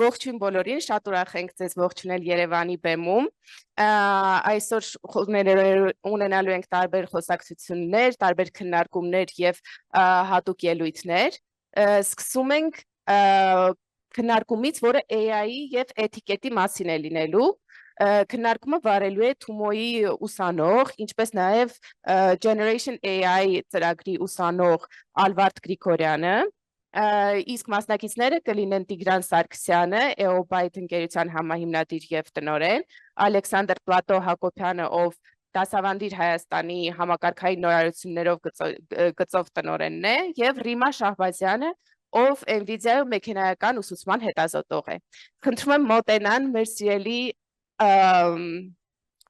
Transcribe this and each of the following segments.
Ողջույն բոլորին, շատ ուրախ ենք ձեզ ողջունել Երևանի բեմում։ Այսօր ունենալու ենք տարբեր խոսակցություններ, տարբեր քննարկումներ եւ հատուկ ելույթներ։ Սկսում ենք քննարկումից, որը AI-ի եւ էթիկետի մասին է լինելու։ Քննարկումը վարելու է Թումոյի ուսանող, ինչպես նաեւ Generation AI ծրագրի ուսանող Ալվարդ Գրիգորյանը։ Իսկ մասնակիցները կլինեն Տիգրան Սարգսյանը, EOByte ընկերության համահիմնադիր եւ տնօրեն, Ալեքսանդր Պլատո Հակոբյանը, ով Դասավանդիր Հայաստանի համակարգային նորարարություններով գծով տնօրենն է, եւ Ռիմա Շահբազյանը, ով NVIDIA-ում մեքենայական ուսուցման հետազոտող է։ Խնդրում եմ մոտենան մեր սիրելի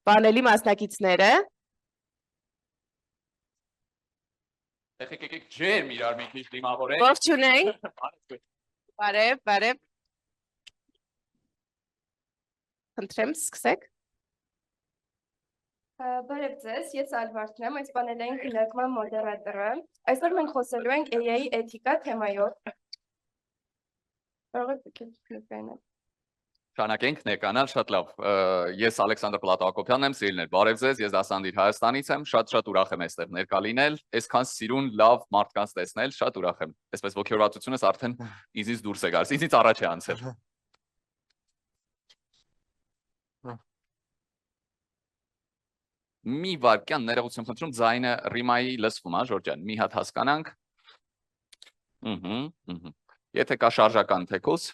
պանելի մասնակիցները։ Եկեք ջերմ իրար մի քիչ դիմավորենք։ Ողջունենք։ Բարև։ Խնդրեմ, սկսեք։ Բարև ձեզ, ես Ալվարդն եմ, այս պանելային քննարկման մոդերատորը։ Այսօր մենք խոսելու ենք AI-ի էթիկա թեմայով։ Կարող եք փոխել։ Շարունակենք ներկանալ, շատ լավ։ Ես Ալեքսանդր Պլատո Հակոբյանն եմ, սիրելիներ, բարև ձեզ, ես Դասավանդիր Հայաստանից եմ, շատ ուրախ եմ այստեղ ներկա լինել, այսքան սիրուն լավ մարդկանց տեսնել, շատ ուրախ եմ։ Այսպես ոգևորվածությունս արդեն ինձից դուրս է գալիս, ինձից առաջ է անցել։ Մի վարքյան ներողություն խնդրում, ձայնը Ռիմայի լսվում է, Ժորջան, մի հատ հասկանանք։ Եթե կա շարժական թեկուզ։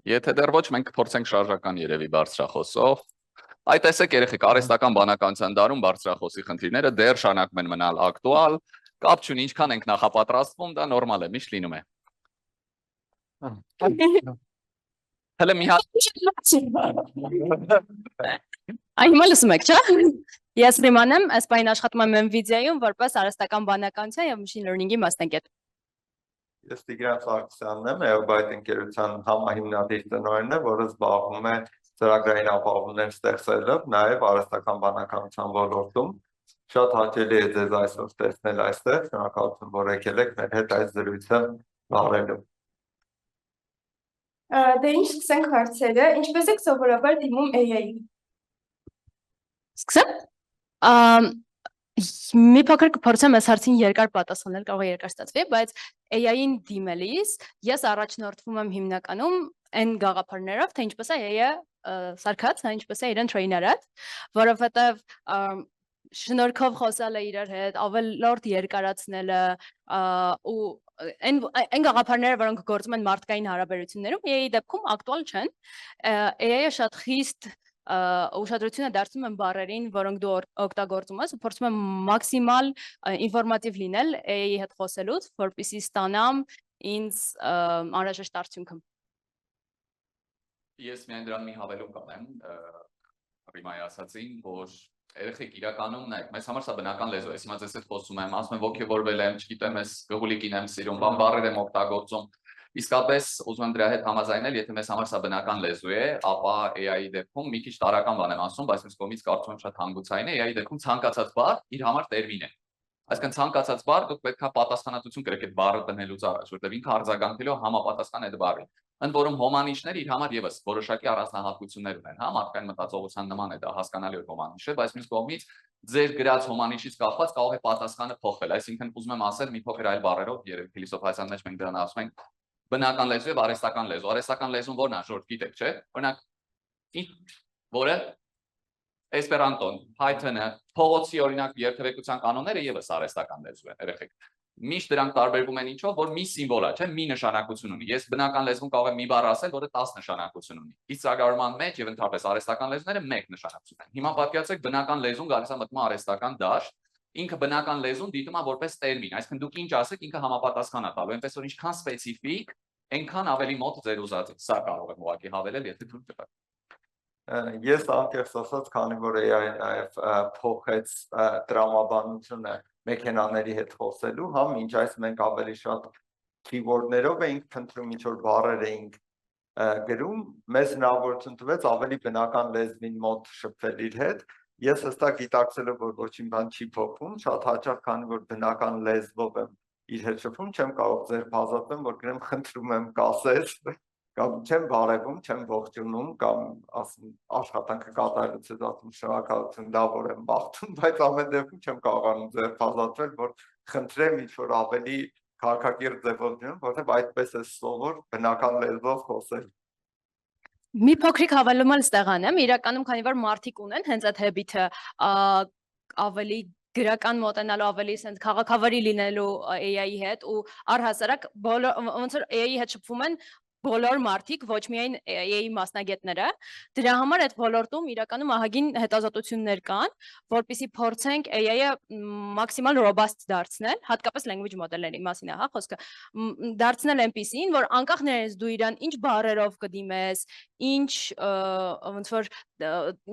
Եթե դեռ ոչ, մենք կփորձենք շարժական երևի բարձրախոսով։ Այդ տեսեք երեխեք, արհեստական բանականության դարում բարձրախոսի խնդիրները դեռ շարունակում են մնալ ակտուալ, կապ չունի ինչքան ենք նախապատրաստվում, դա նորմալ է, միշտ լինում է։ Հələ մի հատ Այն հիմա լսում եք, չէ՞։ Ես Ռիման եմ, այս պահին աշխատում եմ NVIDIA-ում որպես արհեստական բանականության եւ machine learning-ի մասնագետ։ Ես Տիգրան Սարգսյանն եմ, EOByte ընկերության համահիմնադիր տնօրենն եմ, որը զբաղվում է ծրագրային ապահովումներ ստեղծելով, նաև արհեստական բանականության ոլորտում։ Շատ հաճելի է ձեզ այսօր տեսնել այստեղ, շնորհակալություն, որ եկել եք մեր հետ այս զրույցը վարելու։ Դե ինչ սկսենք հարցերը, ինչպես եք սովորաբար դիմում AI-ի։ Սկսեմ։ Մի փոքր կփորձեմ այս հարցին երկար պատասխանել, կարող է երկար ստացվի, բայց AI-ին դիմելիս ես առաջնորդվում եմ հիմնականում այն գաղափարներով, թե ինչպես է AI-ը սարքած, ինչպես է իրեն trainer-ած, որովհետև շնորհքով խոսալը իրար հետ, ավելորդ երկարացնելը ու այն գաղափարները, որոնք գործում են մարդկային հարաբերություններում, AI-ի դեպքում ակտուալ չեն։ AI-ը շատ խիստ ուշադրությունը դարձնում եմ բառերին, որոնք դու օգտագործում ես, ու փորձում եմ մաքսիմալ ինֆորմատիվ լինել AI-ի հետ խոսելուց, որպեսզի ստանամ ինձ անհրաժեշտ արդյունքը։ Ես միայն դրան մի հավելում կանեմ Ռիմայի ասացին, որ երեխեք իրականում նայեք, մեզ համար սա բնական լեզու է, հիմա ձեզ հետ խոսում եմ, ասում եմ ոգևորվել եմ, չգիտեմ, ես գողուլիկին եմ սիրում, բառեր եմ օգտագործում։ Իսկապես ուզում եմ դրա հետ համաձայնել, եթե մեզ համար սա բնական լեզու է, ապա AI-ի դեպքում մի քիչ տարրական բան եմ ասում, բայց ինձ կողմից կարծում եմ շատ հանգուցային է, AI-ի դեպքում ցանկացած բառ իր համար տերմին է։ Այսինքն ցանկացած բառ դուք պետք է պատասխանատվություն կրեք այդ բառը տնելուց առաջ, որտեղ ինքը արձագանքելու համապատասխան այդ բառին։ Ընդ որում հոմանիշները իր համար եւս որոշակի առանձնահատկություններ ունեն, հա, մարդկային մտածողության նման է դա հասկանալի է հոմանիշը, բայց մյուս կողմից ձեր գրած հոմանիշից կախված կարող է պատասխանը փոխվել, այսինքն ուզում եմ ասել մի փոքր այլ բառերով, երևի փիլիսոփայության մեջ մենք դրան ասում ենք բնական լեզու եւ արհեստական լեզու։ Արհեստական լեզուն ո՞րն է, Ժորժ, գիտեք, չէ՞։ Օրինակ, որը Էսպերանտոն, Python-ը, փողոցի օրինակ երթևեկության կանոնները եւս արհեստական լեզու են, երեխեք։ Միշտ դրանք տարբերվում են ինչով, որ մի սիմվոլ է, չէ՞, մի նշանակություն ունի։ Ես բնական լեզվում կարող եմ մի բառ ասել, որը 10 նշանակություն ունի։ Իսկ ծրագրավորման մեջ եւ ընդհանրապես արհեստական լեզուները 1 նշանակություն են։ Հիմա պատկերացրեք բնական լեզուն գալիս է մտնում արհեստական դաշտ, ինքը բնական լեզուն դիտում է որպես տերմին, այսինքն դուք ինչ ասեք, ինքը համապատասխան է տալու, այնպես որ ինչքան սպეციფიկ, այնքան ավելի մոտ ձեր ուզածին։ Սա կարող եմ ուղղակի հավելել, եթե դուք տվեք։ Ես անկեղծ ասած, քանի որ AI-ը նաև փոխեց տրամաբանությունը մեքենաների հետ խոսելու, հա, մինչ այս մենք ավելի շատ keyword-ներով էինք փնտրում, ինչ որ բառեր էինք գրում, մեզ հնարավորություն տվեց ավելի բնական լեզվին մոտ շփվել իր հետ, Ես հստակ գիտակցելով, որ ոչինչ բան չի փոխվում, շատ հաճախ քանի որ բնական լեզվով եմ իր հետ շփվում, չեմ կարող ձերբազատվեմ, որ գրեմ խնդրում եմ կասես, կամ չեմ բարևում, չեմ ողջունում, կամ ասում աշխատանքը կատարելուց հետո ասում շնորհակալություն, լավ որ եմ բախտում, բայց ամեն դեպքում չեմ կարողանում ձերբազատվել, որ խնդրեմ ինչ-որ ավելի քաղաքակիրթ ձևով դնում, որովհետև այդպես է սովոր բնական լեզվով խոսել։ Մի փոքրիկ հավելում էլ ստեղ անեմ, իրականում քանի որ մարդիկ ունեն հենց այդ habit-ը ավելի գրական մոտենալու, ավելի sense քաղաքավարի լինելու AI-ի հետ ու առհասարակ ոնց որ AI-ի հետ շփվում են բոլոր մարդիկ, ոչ միայն AI-ի մասնագետները, դրա համար այդ ոլորտում իրականում ահագին հետազոտություններ կան, որպեսզի փորձենք AI-ը մաքսիմալ ռոբաստ դարձնել, հատկապես language մոդելների մասին է, հա, խոսքը, դարձնել այնպիսին, որ անկախ նրանից դու իրան ինչ բառերով կդիմես, ինչ ոնց որ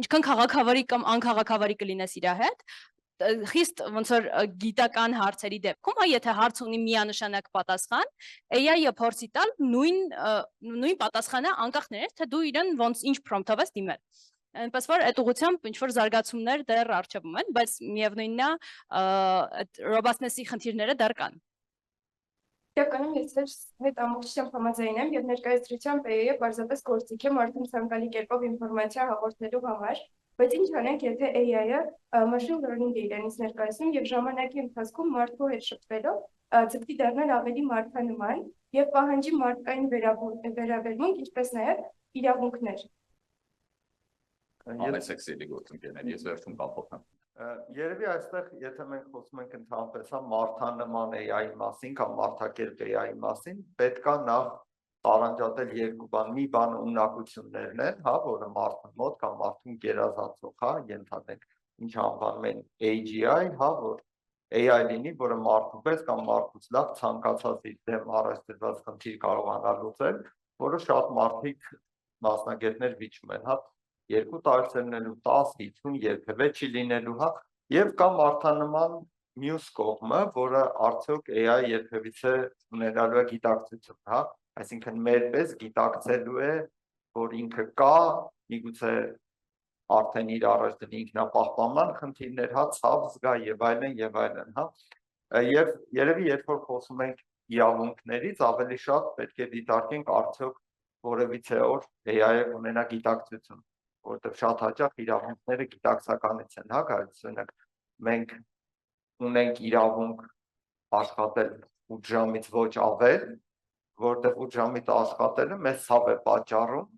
ինչքան քաղաքավարի կամ անքաղաքավարի կլինես իր հետ, խիստ ոնց որ գիտական հարցերի դեպքում, եթե հարց ունի միանշանակ պատասխան, AI-ը փորձի տալ նույն պատասխանը անկախ նրանից, թե դու իրեն ոնց ինչ prompt-ով ես դիմել։ Այնպես որ այդ ուղղությամբ ինչ որ զարգացումներ դեռ առջևում են, բայց միևնույնն է այդ robustness-ի խնդիրները դեռ կան։ Իրականում ես հետ ամբողջությամբ համաձայն եմ եւ ներկայացրությամբ AI-ը պարզապես գործիք է մարդուն ցանկալի կերպով ինֆորմացիա հաղորդելու համար, բայց ինչ անենք, եթե AI-ը machine learning-ը իրենից ներկայացնում եւ ժամանակի ընթացքում մարդու հետ շփվելով ձգտի դառնալ ավելի մարդանման եւ պահանջի մարդկային վերաբերմունք, ինչպես նաեւ իրավունքներ։ Ամենից սեքսիլի գործընկերներ, ես վերջում կապոխեմ։ Երևի այստեղ, եթե մենք խոսում ենք ընդհանրապես մարդանման AI-ի մասին կամ մարդակերպ AI-ի մասին, պետք է նախ տարանջատել երկու բան, մի բան ունակություններն են, հա, որը մարդու մոտ կամ մարդուն գերազանցող, հա, ենթադրենք, ինչ անվանում են AGI, հա, որ AI լինի, որը մարդու պես կամ մարդուց լավ ցանկացած իր դեմ առաջ դրված խնդիր կարողանա լուծել, որը շատ մարդիկ մասնագետներ վիճում են, հա, 2 տարիցերնելու 10, 50 երբևէ չի լինելու, հա, եւ կա մարդանման մյուս կողմը, որը արդյոք AI երբևիցե ունենալու է գիտակցություն, հա, այսինքն մեր պես գիտակցելու է, որ ինքը կա, միգուցե արդեն իր առաջ դնի ինքնապահպանման խնդիրներ, հա, ցավ զգա եւ այլն, հա, եւ երևի երբ որ խոսում ենք իրավունքներից, ավելի շատ պետք է դիտարկենք արդյոք որևիցե օր AI-ը ունենա գիտակցություն, որտեղ շատ հաճախ իրավունքները գիտակցականից են, հա, գալիս, օրինակ մենք ունենք իրավունք աշխատել 8 ժամից ոչ ավել, որտեղ 8 ժամից աշխատելը մեզ ցավ է պատճառում,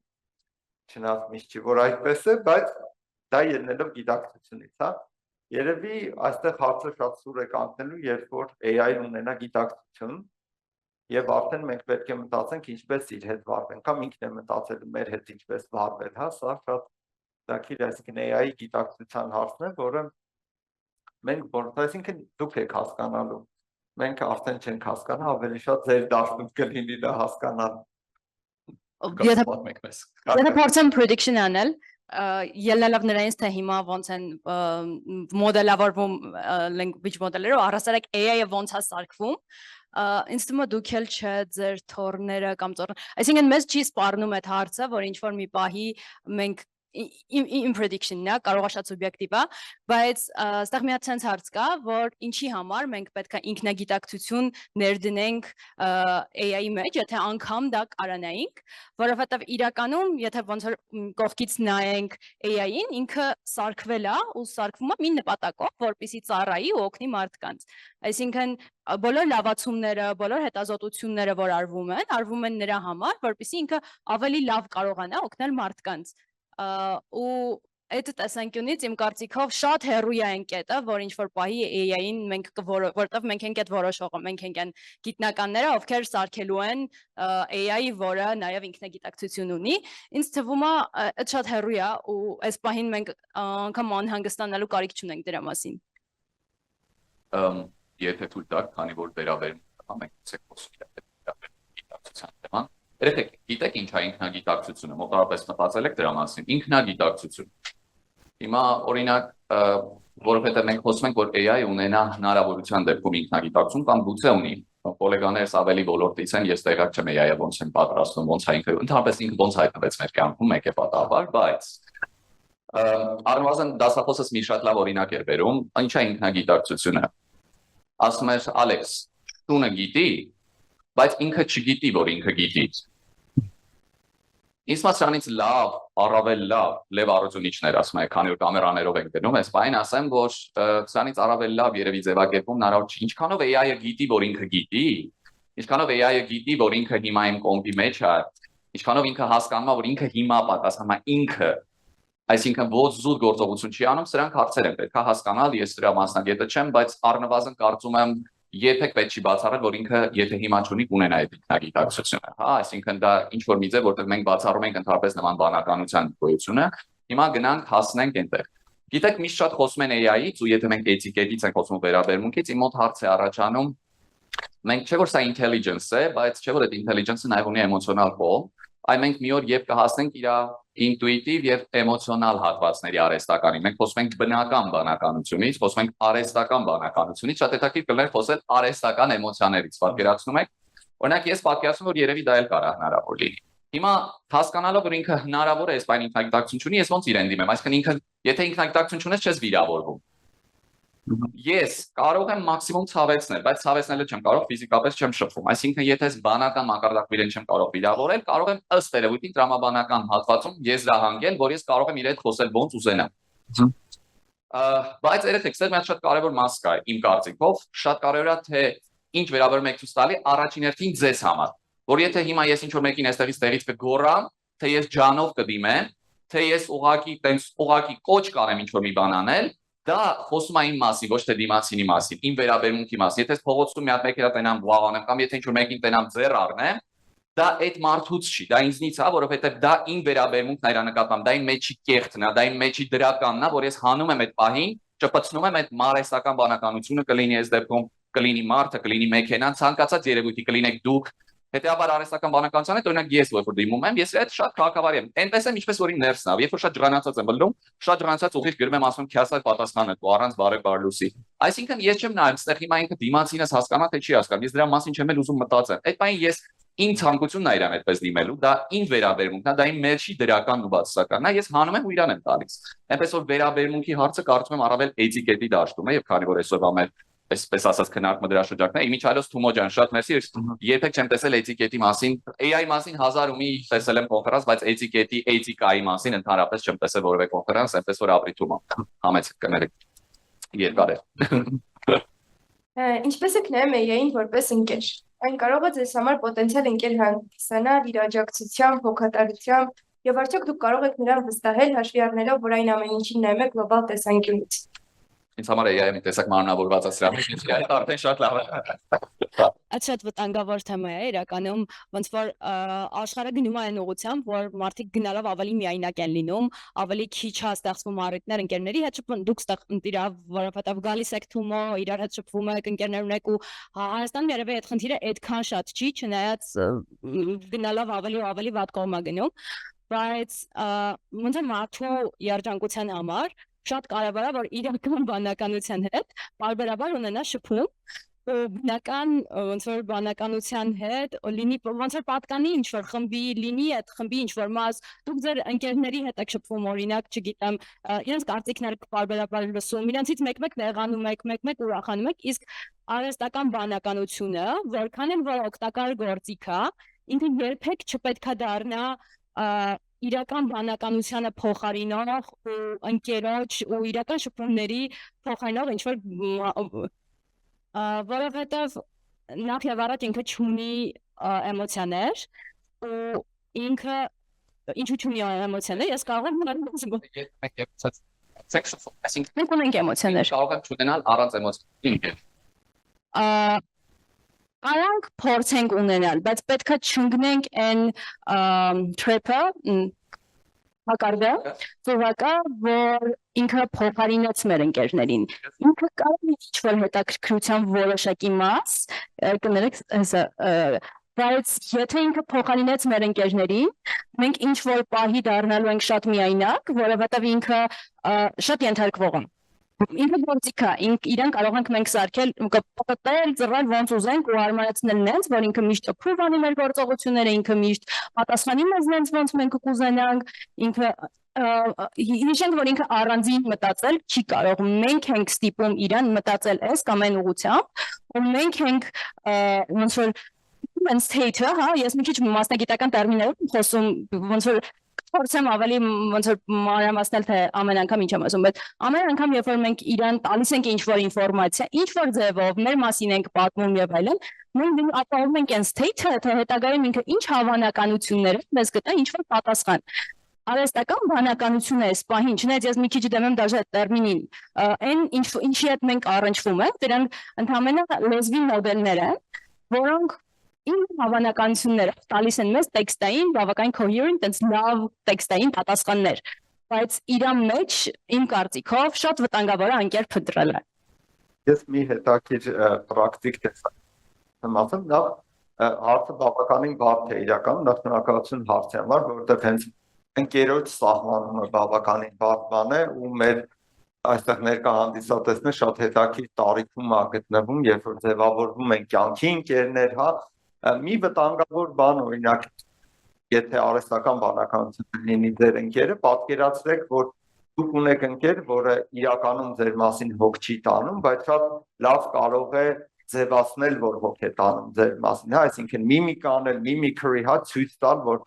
չնայած միշտ չի որ այդպես է, բայց դա ելնելով գիտակցությունից, հա, երևի այստեղ հարցը շատ սուր է կանգնելու, երբ որ AI-ն ունենա գիտակցություն եւ արդեն մենք պետք է մտածենք ինչպես իր հետ վարվենք, կամ ինքն է մտածելու մեր հետ ինչպես վարվել, հա, սա շատ դակիր, այսինքն AI-ի գիտակցության հարցն է, որը մենք այսինքն դուք եք հասկանալու, մենք արդեն չենք հասկանա, ավելի շատ ձեր դաշտում կլինի դա հասկանալ։ Եթե փորձեմ prediction անել, ելնելով նրանից, թե հիմա ոնց են մոդելավորվում language մոդելները, առհասարակ AI-ը ոնց է սարքվում, ինձ թվում է դուք էլ չէ ձեր թորները կամ ծորը, այսինքն մեզ չի սպառնում այդ հարցը, որ ինչ որ մի պահի մենք in prediction-ն է, կարող է շատ սուբյեկտիվ է, բայց այստեղ մի հատ sense հարց կա, որ ինչի համար մենք պետք է ինքնագիտակցություն ներդնենք AI-ի մեջ, եթե անգամ դա կարողանայինք, որովհետև իրականում, եթե ոնց որ կողքից նայենք AI-ին, ինքը սարքվել է ու սարքվում է մի նպատակով, որպեսզի ծառայի ու օգնի մարդկանց։ Այսինքն բոլոր լավացումները, բոլոր հետազոտությունները, որ արվում են նրա համար, որպեսզի ինքը ավելի լավ կարողանա օգնել մարդկանց։ Ու այդ տեսանկյունից իմ կարծիքով շատ հեռու է այն կետը, որ ինչ որ պահի AI-ին մենք որտեվ մենք ենք այդ որոշողը, մենք ենք այն գիտնականները, ովքեր սարքելու են AI-ի, որը նաև ինքնագիտակցություն ունի, ինձ թվում է այդ շատ հեռու է ու այս պահին մենք անգամ անհանգստանալու կարիք չունենք դրա մասին։ Եթե թույլ տաք, քանի որ վերաբերում ամենից է խոսքի գիտակցության թեման, երեխեք, գիտեք ինչ է ինքնագիտակցությունը, մոտավորապես մտածել եք դրա մասին, ինքնագիտակցություն։ Հիմա օրինակ, որովհետև մենք խոսում ենք, որ AI ունենա հնարավորության դեպքում ինքնագիտակցություն կամ գուցե ունի, կոլեգաներս ավելի ոլորտից են, ես տեղյակ չեմ AI-ը ոնց են պատրաստում, ոնց է ինքը, ընդհանրապես ինքը ոնց հայտնվեց մեր կյանքում, մեկ է պատահաբար, բայց Առնվազն դասախոսս մի շատ լավ օրինակ էր բերում, ինչ է ինքնագիտակցությունը։ Ասում էր Ալեքս, տունը գիտի, բայց ինքը չգիտի, որ ինքը գիտի։ Ինձ մասրանից լավ, առավել լավ, Լև Արությունիչներ ասում է, քանի որ կամերաներով ենք գնում, այս բանը ասեմ, որ սրանից առավել լավ երևի ձևակերպում հնարավոր չի։ Ինչքանով AI-ը գիտի, որ ինքը գիտի, ինչքանով AI-ը գիտի, որ ինքը հիմա իմ կոմպի մեջ է, ինչքանով ինքը հասկանում է, որ ինքը հիմա պատասխանում է ինքը, այսինքն ոչ զուտ գործողություն չի անում, սրանք հարցեր են պետք է հասկանալ, ես դրա մասնագետը չեմ, բայց առնվազն կարծում եմ երբեք պետք չի բացառել, որ ինքը եթե հիմա չունի կունենա այդ ինքնագիտակցությունը, հա, այսինքն դա ինչ որ մի ձև, որտեղ մենք բացառում ենք ընդհանրապես նման բանականության գոյությունը, հիմա գնանք հասնենք այնտեղ։ Գիտեք, միշտ շատ խոսում են AI-ից ու եթե մենք էթիկետից ենք խոսում վերաբերմունքից, իմ մոտ հարց է առաջանում, մենք չէ որ սա intelligence է, բայց չէ որ այդ intelligence-ը նաև ունի էմոցիոնալ կողմ, այ մենք մի օր երբ կհասնենք իր ինտուիտիվ եւ էմոցիոնալ հատվածների արհեստականին։ Մենք խոսում ենք բնական բանականությունից, խոսում ենք արհեստական բանականությունից, շատ հետաքրքիր կլներ խոսել արհեստական էմոցիաներից։ Պատկերացնում եք, օրինակ ես պատկերացնում որ երևի դա էլ կարա հնարավոր լինի։ Հիմա հասկանալով որ ինքը հնարավոր է այս բանի ինքնագիտակցություն ունի, ես ոնց իրեն դիմեմ, այսինքն ինքը եթե ինքնագիտակցություն ունես, չես վիրավորվում։ Ես կարող եմ մաքսիմում ցավեցնել, բայց ցավեցնելը չեմ կարող, ֆիզիկապես չեմ շփվում։ Այսինքն, եթե ես բանական մակարդակով իրեն չեմ կարող վիրավորել, կարող եմ ըստ երևույթին տրամաբանական հատվածում եզրահանգել, որ ես կարող եմ իր հետ խոսել ոնց ուզենամ։ Բայց երեք էքստեր մի շատ կարևոր մաս կա իմ կարծիքով, շատ կարևոր է թե ինչ վերաբերում եք ցույց տալի առաջին հերթին ձեզ համար, որ եթե հիմա ես ինչ որ մեկին այստեղից տեղից կգոռամ, թե ես ջանով կդիմեմ, թե ես ուղակի կոչ կանեմ ինչ որ մի բան անել, դա խոսում է իմ մասին, ոչ թե դիմացինի մասին, իմ վերաբերմունքի մասին։ Եթե ես փողոցում մի հատ մեկը տենամ վաղ անեմ կամ եթե ինչ որ մեկին տենամ ձեռ առնեմ, դա այդ մարդուց չի, դա ինձնից է, որովհետև դա իմ վերաբերմունքն է իր նկատմամբ, դա իմ մեջի կեղտն է, դա իմ մեջի դրականն է, որ ես հանում եմ այդ պահին, ճպցնում եմ այդ մարեսական բանականությունը, կլինի այս դեպքում, կլինի մարդը, կլինի մեքենան, ցանկացած երևույթի կլինեք դուք։ Հետեւաբար արհեստական բանականության հետ օրինակ ես որ դիմում եմ, ես այդ շատ քաղաքավարի եմ։ Այնպես եմ, ինչպես որ իմ ներսն է, երբ որ շատ ջրանացած եմ բլում, շատ ջրանացած ուղիղ գրում եմ ասում քյասա պատասխանը դու առանց բարեկար լուսի։ Այսինքն ես չեմ նայում, այստեղ հիմա ինքը դիմացինս հասկանա թե չի հասկանում, ես դրա մասին չեմ էլ ուզում մտածել։ Այդ բանը ես իմ ցանկությունն է իրան այդպես դիմելու, դա իմ վերաբերմունքն է, դա իմ մեջի դրականն ու բացասականն է, ես հանում եմ ու իրան եմ տալիս։ Այնպես որ վերաբերմունքի հարցը կարծում եմ առավել էթիկետի դաշտում է եւ քանի որ այսօրվա մեր այսպես ասած քննարկումը դրա շրջանակն է, իմիջիայլոց Թումո ջան, շատ մերսի, երբեք չեմ տեսել էթիկետի մասին, AI մասին 1000 ու մի տեսել եմ կոնֆերանս, բայց էթիկետի, էթիկայի մասին ընդհանրապես չեմ տեսել որևէ կոնֆերանս, այնպես որ ապրի Թումո։ Համեցեք կներեք։ Երկար է։ Ինչպես եք նայում AI-ին որպես ընկեր։ Այն կարող է ձեզ համար պոտենցիալ ընկեր հանդիսանալ իր աջակցությամբ, հոգատարությամբ, եւ արդյոք դուք կարող եք նրան վստահել հաշվի առնելով, որ այն ամեն ինչին նայում եք գլոբալ տեսանկյունից։ Ինձ համար AI-ը մի տեսակ մանրավորված է սրա մեջ, դա արդեն շատ լավ է։ Այդ շատ վտանգավոր թեմա է իրականում, ոնց որ աշխարհը գնում է այն ուղղությամբ, որ մարդիկ գնալով ավելի միայնակ են լինում, ավելի քիչ է ստեղծվում առիթներ ընկերների հետ շփվում, դուք ստեղ որովհետև գալիս եք Թումո, իրար հետ շփվում եք, ընկերներ ունեք ու Հայաստանում երևի այդ խնդիրը այդքան շատ չի, չնայած գնալով ավելի ու ավելի վատ կողմ է գնում, բայց ոնց է մարդու երջանկության համար շատ կարևոր է որ իրական բանականության հետ բարբերաբար ունենա շփում բնական ոնց որ բանականության հետ լինի ոնց որ պատկանի ինչ որ խմբի լինի այդ խմբի ինչ որ մաս դուք ձեր ընկերների հետ եք շփվում օրինակ չգիտեմ իրենց կարծիքները բարբերաբար լսում իրենցից մեկ-մեկ նեղանում եք մեկ-մեկ ուրախանում եք իսկ արհեստական բանականությունը որքան էլ որ օգտակար գործիք է ինքը երբեք չպետք է դառնա իրական բանականությանը փոխարինող ու ընկերոջ ու իրական շփումների փոխարինող ինչ որ որովհետև նախ եւ առաջ ինքը չունի էմոցիաներ ու ինքը ինչու չունի էմոցիաներ ես կարող եմ մենք ունենք էմոցիաներ կարող եմ չունենալ առանց էմոցիաների Կարանք փորձենք ունենալ, բայց պետք է չընկնենք այն trap-ը, ծովակը, որ ինքը փոխարինեց մեր ընկերներին։ Ինքը կարող է ինչ-որ հետաքրքրության որոշակի մաս, կներեք, բայց եթե ինքը փոխարինեց մեր ընկերներին, մենք ինչ-որ պահի դառնալու ենք շատ միայնակ, որովհետև ինքը շատ ենթարկվող է։ ինքը գործիք է, իրեն կարող ենք մենք սարքել, կպտտել, ծռալ ոնց ուզենք ու հարմարեցնել նենց, որ ինքը միշտ approve անի մեր գործողությունները, ինքը միշտ պատասխանի մեզ նենց ոնց մենք կուզենանք, ինքը հիշենք, որ ինքը առանձին մտածել չի կարող, մենք ենք ստիպում իրան մտածել այս կամ այն ուղղությամբ, ու մենք ենք ոնց որ human state-ը, հա, ես մի քիչ մասնագիտական տերմիններով խոսում, ոնց որ փորձեմ ավելի ոնց որ մանրամասնել թե ամեն անգամ ինչ եմ ասում, բայց ամեն անգամ երբ որ մենք իրան տալիս ենք ինչ-որ ինֆորմացիա, ինչ-որ ձևով մեր մասին ենք պատմում եւ այլն, մենք ապահովում ենք այն state-ը, թե հետագայում ինքը ինչ հավանականություններ մեզ կտա ինչ-որ պատասխան։ Արհեստական բանականությունը այս պահին, չնայած ես մի քիչ դեմ եմ դաժե տերմինին, այն ինչի հետ մենք առնչվում ենք, դրանք ընդհանրապես լեզվի մոդելներ են, որոնք իմ հավանականությունները տալիս են մեզ տեքստային, բավական coherent, այնց լավ տեքստային պատասխաններ, բայց իրան մեջ իմ կարծիքով շատ վտանգավոր է անկեր փնտրելը։ Ես մի հետաքրքիր պրակտիկ տեսակ եմ ասում, նա հարցը բավականին բարդ է իրականում, նա շնորհակալություն հարցի համար, որովհետև հենց ընկերոջ սահմանումը բավականին բարդ բան է ու մեր այստեղ ներկա հանդիսատեսները շատ հետաքրքիր տարիքում է գտնվում, երբ որ ձևավորվում են կյանքի ընկերներ, հա, մի վտանգավոր բան օրինակ եթե արհեստական բանականություն լինի ձեր ընկերը, պատկերացրեք, որ դուք ունեք ընկեր, որը իրականում ձեր մասին հոգ չի տանում, բայց շատ լավ կարող է ձևացնել, որ հոգ է տանում ձեր մասին, հա, այսինքն միմիկա անել, միմիկրի, հա, ցույց տալ, որ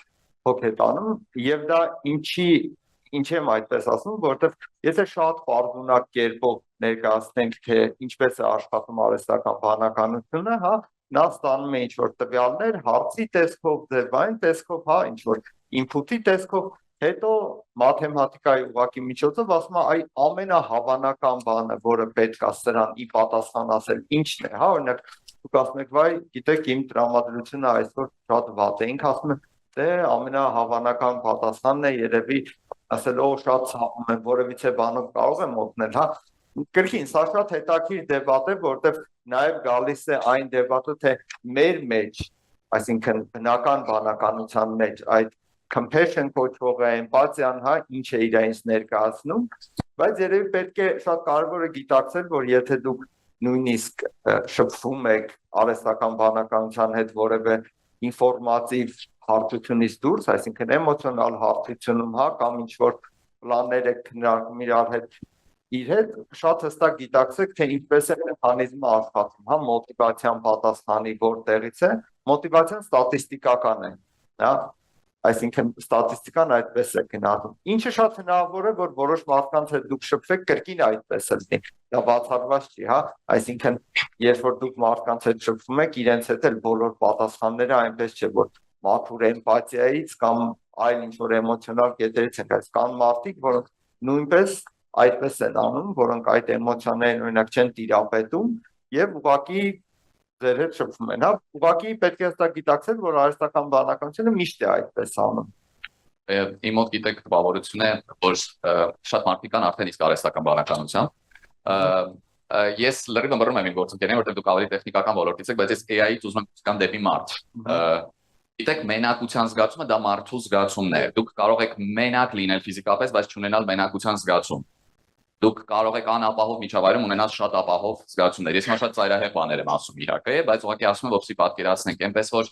հոգ է տանում, եւ դա ինչ եմ այդպես ասում, որովհետեւ եթե շատ պարզունակ կերպով ներկայացնենք, թե ինչպես է աշխատում արհեստական բանականությունը, հա, նա ստանում է ինչ-որ տվյալներ, հարցի տեսքով, ձևային տեսքով, հա, ինչ-որ input-ի տեսքով, հետո մաթեմատիկայի ուղղակի միջոցով ասում է, այ ամենահավանական բանը, որը պետք է սրան ի պատասխան ասել, ինչն է, հա, օրինակ, դուք ասում եք, վայ, գիտեք, իմ տրամադրությունը այսօր շատ վատ է, ինքը ասում է, դե ամենահավանական պատասխանն է երևի ասել, օ, շատ ցավում եմ, որևիցե բանով կարող եմ օգնել, հա, կրկին, սա շատ հետաքրքիր դեբատ է, որտեղ նաև գալիս է այն դեբատը, թե մեր մեջ, այսինքն բնական բանականության մեջ այդ compassion կոչվողը, էմպաթիան, հա, ինչ է իրենից ներկայացնում, բայց երևի պետք է շատ կարևոր է գիտակցել, որ եթե դուք նույնիսկ շփվում եք արհեստական բանականության հետ որևէ ինֆորմատիվ հարթությունից դուրս, այսինքն էմոցիոնալ հարթությունում, հա, կամ ինչ-որ պլաններ եք քննարկում իրար հետ, իր հետ շատ հստակ գիտակցեք, թե ինչպես է մեխանիզմը աշխատում, հա, մոտիվացիան պատասխանի որտեղից է, մոտիվացիան ստատիստիկական է, հա, այսինքն ստատիստիկան այդպես է գնահատում։ Ինչը շատ հնարավոր է, որ որոշ մարդկանց հետ դուք շփվեք, կրկին այդպես է լինի, դա բացառված չի, հա, այսինքն երբ որ դուք մարդկանց հետ շփվում եք, իրենց հետ էլ բոլոր պատասխանները այնպես չէ, որ մաքուր էմպաթիայից կամ այլ ինչ-որ էմոցիոնալ կետերից են գալիս, կան մարդիկ, որոնք նույնպես այդպես են անում, որոնք այդ էմոցիաներին օրինակ չեն տիրապետում եւ ուղղակի ձեր հետ շփվում են, հա, ուղղակի պետք է հստակ գիտակցել, որ արհեստական բանականությունը միշտ է այդպես անում։ Իմ մոտ գիտեք տպավորություն է, որ շատ մարդիկ կան արդեն իսկ արհեստական բանականությամբ։ Ես լրիվ ըմբռնում եմ իմ գործընկերներին, որտեղ դուք ավելի տեխնիկական ոլորտից եք, բայց ես AI-ից ուզում եմ կամ դեպի մարդ։ Գիտեք, մենակության զգացումը դա մարդու զգացումն է։ Դուք կարող եք մենակ լինել ֆիզիկապես, բայց չունենալ մենակության զգացում։ Դուք կարող եք անապահով միջավայրում ունենալ շատ ապահով զգացումներ։ Ես շատ ծայրահեղ բաներ եմ ասում իրակը, բայց ուղղակի ասում եմ, որպեսզի պատկերացնենք, այնպես որ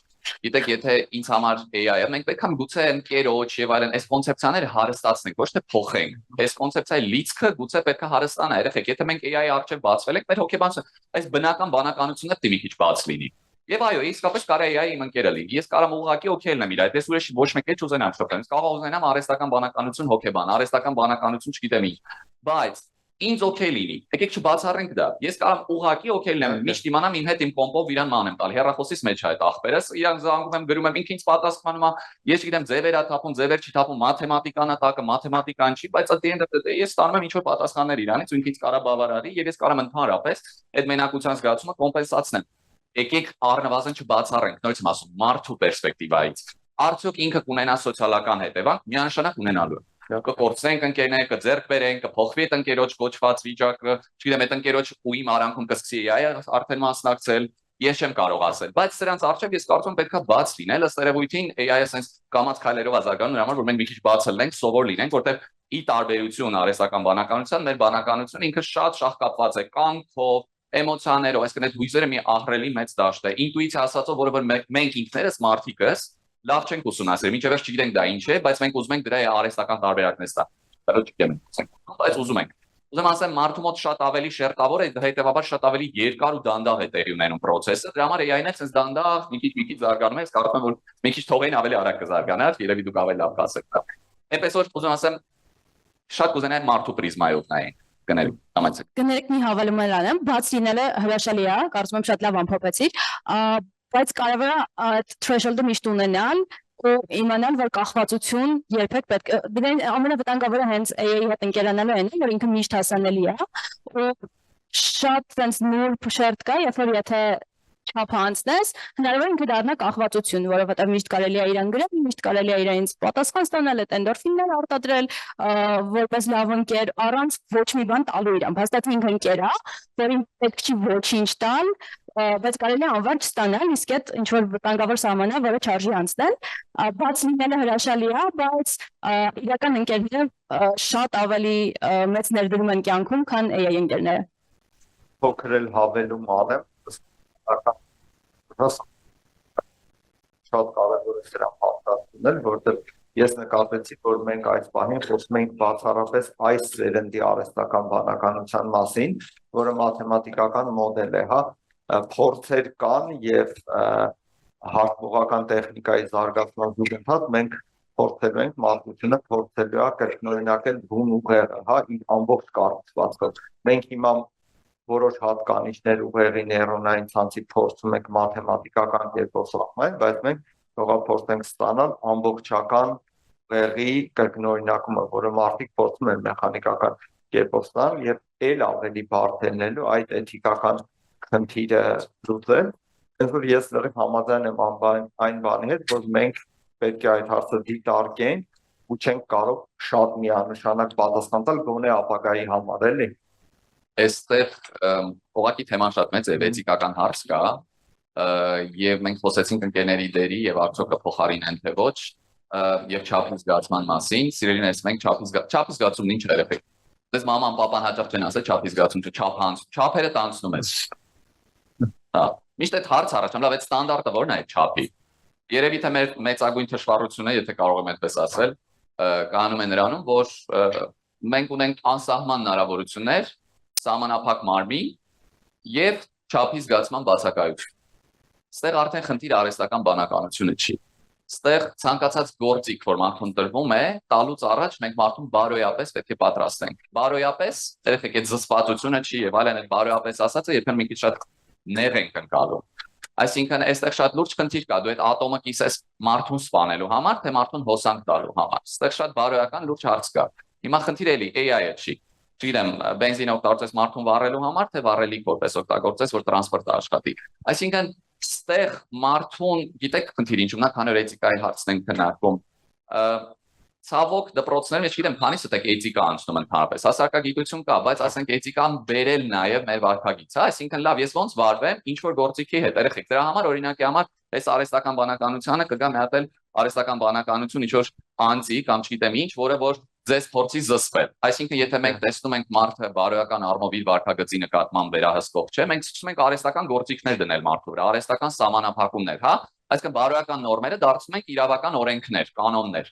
գիտեք, եթե ինձ համար AI-ը, մենք պետք է գուցե ընկերոջ եւ այլն այս կոնցեպցիաները հարստացնենք, ոչ թե փոխենք։ Այս կոնցեպցիայի լիցքը գուցե պետք է հարստանա, երեխեք, եթե մենք AI-ի առջև բացվել ենք, մեր հոգեբանությունը այս բնական բանականությունը դի մի քիչ բաց լինի։ Եվ այո, իսկապես կարա AI իմ ընկերը լինի։ Ես կարամ ուղղակի օքեյ լինեմ իր այդպես ուրիշ ոչ մեկ էլ չուզենամ շփվել։ Ես կարող ուզենամ արհեստական բանականություն հոգեբան, արհեստական բանականություն չգիտեմ ինչ։ Բայց ինձ օքեյ լինի։ Եկեք չբացառենք դա։ Ես կարամ ուղղակի օքեյ լինեմ, միշտ իմանամ իմ հետ իմ կոմպով իրան ման եմ տալ։ Հեռախոսից մեջ այդ աղբերս, իրան զանգում եմ, գրում եմ, ինքը ինձ պատասխանում է, ես չգիտեմ, ձևեր է թափում, ձևեր չի թափում, մաթեմատիկան է տակը, մաթեմատիկան չի, բայց at the end of the day ես ստանում եմ ինչ-որ պատասխաններ իրանից, ու ինքը ինձ կարա բավարարի, եւ ես կարամ ընդհանրապես այդ մենակության զգացումը կոմպենսացնեմ։ Եկեք առնվազն չբացառենք, նույնիսկ եմ ասում, մարդու պերսպեկտիվայից։ Արդյոք ինքը կունենա սոցիալական հետևանք, միանշանակ ունենալու։ Կկորցնենք ընկերները, կձեռք բերենք, կփոխվի այդ ընկերոջ կոչված վիճակը, չգիտեմ, այդ ընկերոջ ու իմ արանքում կսկսի AI-ը արդեն մասնակցել, ես չեմ կարող ասել, բայց սրանց առջև ես կարծում եմ պետքա բաց լինել, ըստ երևույթին AI-ը sense կամած քայլերով ազարգանում նրա համար, որ մենք մի քիչ բաց լինենք, սովոր լինենք, որտեղ ի տարբերություն արհեստական բանականության, մեր բանականությունը ինքը շատ կապված է կյանքով, էմոցիաներով, այսինքն այդ հույզերը մի ահռելի մեծ դաշտ է։ Ինտուիցիա ասածով, որը մենք ինքներս մարդիկս լավ չենք ուսումնասիրել, մինչև վերջ չգիտենք դա ինչ է, բայց մենք ուզում ենք դրա արհեստական տարբերակներ ստանալ։ Բայց ուզում ենք։ Ուզում ասեմ, մարդու մոտ շատ ավելի շերտավոր է, հետևաբար շատ ավելի երկար ու դանդաղ է տեղի ունենում process-ը։ Դրա համար AI-ն էլ դանդաղ, մի քիչ զարգանում է, ես կարծում եմ, որ մի քիչ թողային ավելի արագ կզարգանա, երևի դուք ավելի լավ կասեք։ Այնպես որ ուզում ասեմ, շատ կուզենայի մարդու պրիզմայով նայենք։ Կներեք մի հավելում անեմ, բաց լինելը հրաշալի է, կարծում եմ շատ լավ ամփոփեցիք, բայց կարևոր է այդ threshold-ը միշտ ունենալ ու իմանալ, որ կախվածություն երբեք պետք է դրան ամենավտանգավորը հենց AI-ի հետ ընկերանալու է, որ ինքը միշտ հասանելի է ու շատ sense նուրբ շերտ կա, երբ որ եթե չափ անցնես, հնարավոր է ինքը դառնա կախվածություն, որովհետև միշտ կարելի է իրան գրել, միշտ կարելի է իրենց պատասխան ստանալ, այդ էնդորֆիններ արտադրել, որպես լավ ընկեր, առանց ոչ մի բան տալու իրան։ Հաստատ ինքը ընկեր է, որին պետք չի ոչինչ տալ, բայց կարելի է անվարջ ստանալ, իսկ այդ ինչ որ վտանգավոր սահման է, որը չարժի անցնել, բաց լինելը հրաշալի է, բայց իրական ընկերները շատ ավելի մեծ ներդրում են կյանքում, քան AI ընկերները։ Փոքր էլ հավելում անեմ, շատ կարևոր է սրան հաստատնել, որտեղ ես նկատեցի, որ մենք այս բանին խոսում ենք բացառապես այս սերնդի արհեստական բանականության մասին, որը մաթեմատիկական մոդել է, հա, փորձեր կան եւ հաշվողական տեխնիկայի զարգացման զուգընթաց մենք փորձելու ենք մարդկությունը փորձելու է կրկնօրինակել բուն ուղեղը, հա, իր ամբողջ կառուցվածքով։ Մենք հիմա որոշ հատկանիշներ ուղեղի նեյրոնային ցանցի փորձում ենք մաթեմատիկական կերպով սահմանել, բայց մենք փորձենք ստանալ ամբողջական ուղեղի կրկնօրինակումը, որը մարդիկ փորձում են մեխանիկական կերպով ստանալ եւ ել ավելի բարդ է լինելու այդ էթիկական խնդիրը լուծել։ Այնպես որ ես լրիվ համաձայն եմ այն բանի հետ, որ մենք պետք է այդ հարցը դիտարկենք ու չենք կարող շատ միանշանակ պատասխան տալ գոնե ապագայի համար, էլի։ Այստեղ ուղղակի թեման շատ մեծ է, էթիկական հարց կա, եւ մենք խոսեցինք ընկերների դերի եւ արդյոք կփոխարինեն թե ոչ, եւ չափի զգացման մասին, սիրելիներս մենք չափի զգացումն ինչ է երեխեք։ Դες մաման պապան հաճախ չեն ասել չափի զգացում, չափերը տանցնում ես։ Հա, միշտ այդ հարց առաջանում, լավ, այդ ստանդարտը ո՞րն է այդ չափի։ Երևի թե մեր մեծագույն թշվառությունը, եթե կարող եմ այդպես ասել, կանում է նրանում, որ մենք ունենք անսահման հնարավորություններ սահմանափակ մարմին եւ չափի զգացման բացակայություն։ Ստեղ արդեն խնդիր արհեստական բանականությունը չի։ Ստեղ ցանկացած գործիք, որ մարդուն տրվում է, տալուց առաջ մենք մարդուն բարոյապես պետք է պատրաստենք։ Բարոյապես, երեխեք, այդ զսպվածությունը չի եւ այլն, այդ բարոյապես ասածը երբեմն մի քիչ շատ նեղ ենք ընկալում։ Այսինքն, այստեղ շատ լուրջ խնդիր կա, դու այդ ատոմը կիսես մարդուն սպանելու համար, թե մարդուն հոսանք տալու համար։ Ստեղ շատ բարոյական լուրջ հարց կա։ Հիմա խնդիրը էլի AI-ը չի։ Չգիտեմ, բենզին օգտագործես մարդուն վառելու համար, թե վառելիք որպես օգտագործես, որ տրանսպորտը աշխատի։ Այսինքն, ստեղ մարդուն, գիտեք, խնդիրը ինչու՞մն է, քանի որ էթիկայի հարցն ենք քննարկում։ Ցավոք դպրոցներում, ես չգիտեմ, քանիսը տեք էթիկա անցնում ընդհանրապես, հասարակագիտություն կա, բայց ասենք էթիկան բերել նաև մեր վարքագիծ, հա, այսինքն լավ, ես ոնց վարվեմ, ինչ որ գործիքի հետ, երեխեք, դրա համար օրինակի համար այս արհեստական բանականությունը կգա մի հատ էլ արհեստական բանականություն ինչ որ անձի կամ չգիտեմ ինչ, որ ձեզ փորձի զսպել։ Այսինքն, եթե մենք տեսնում ենք մարդը բարոյական առումով իր վարքագծի նկատմամբ վերահսկող չէ, մենք ցույց ենք արհեստական գործիքներ դնել մարդու վրա, արհեստական սահմանափակումներ, հա, այսինքն բարոյական նորմերը դարձնում ենք իրավական օրենքներ, կանոններ։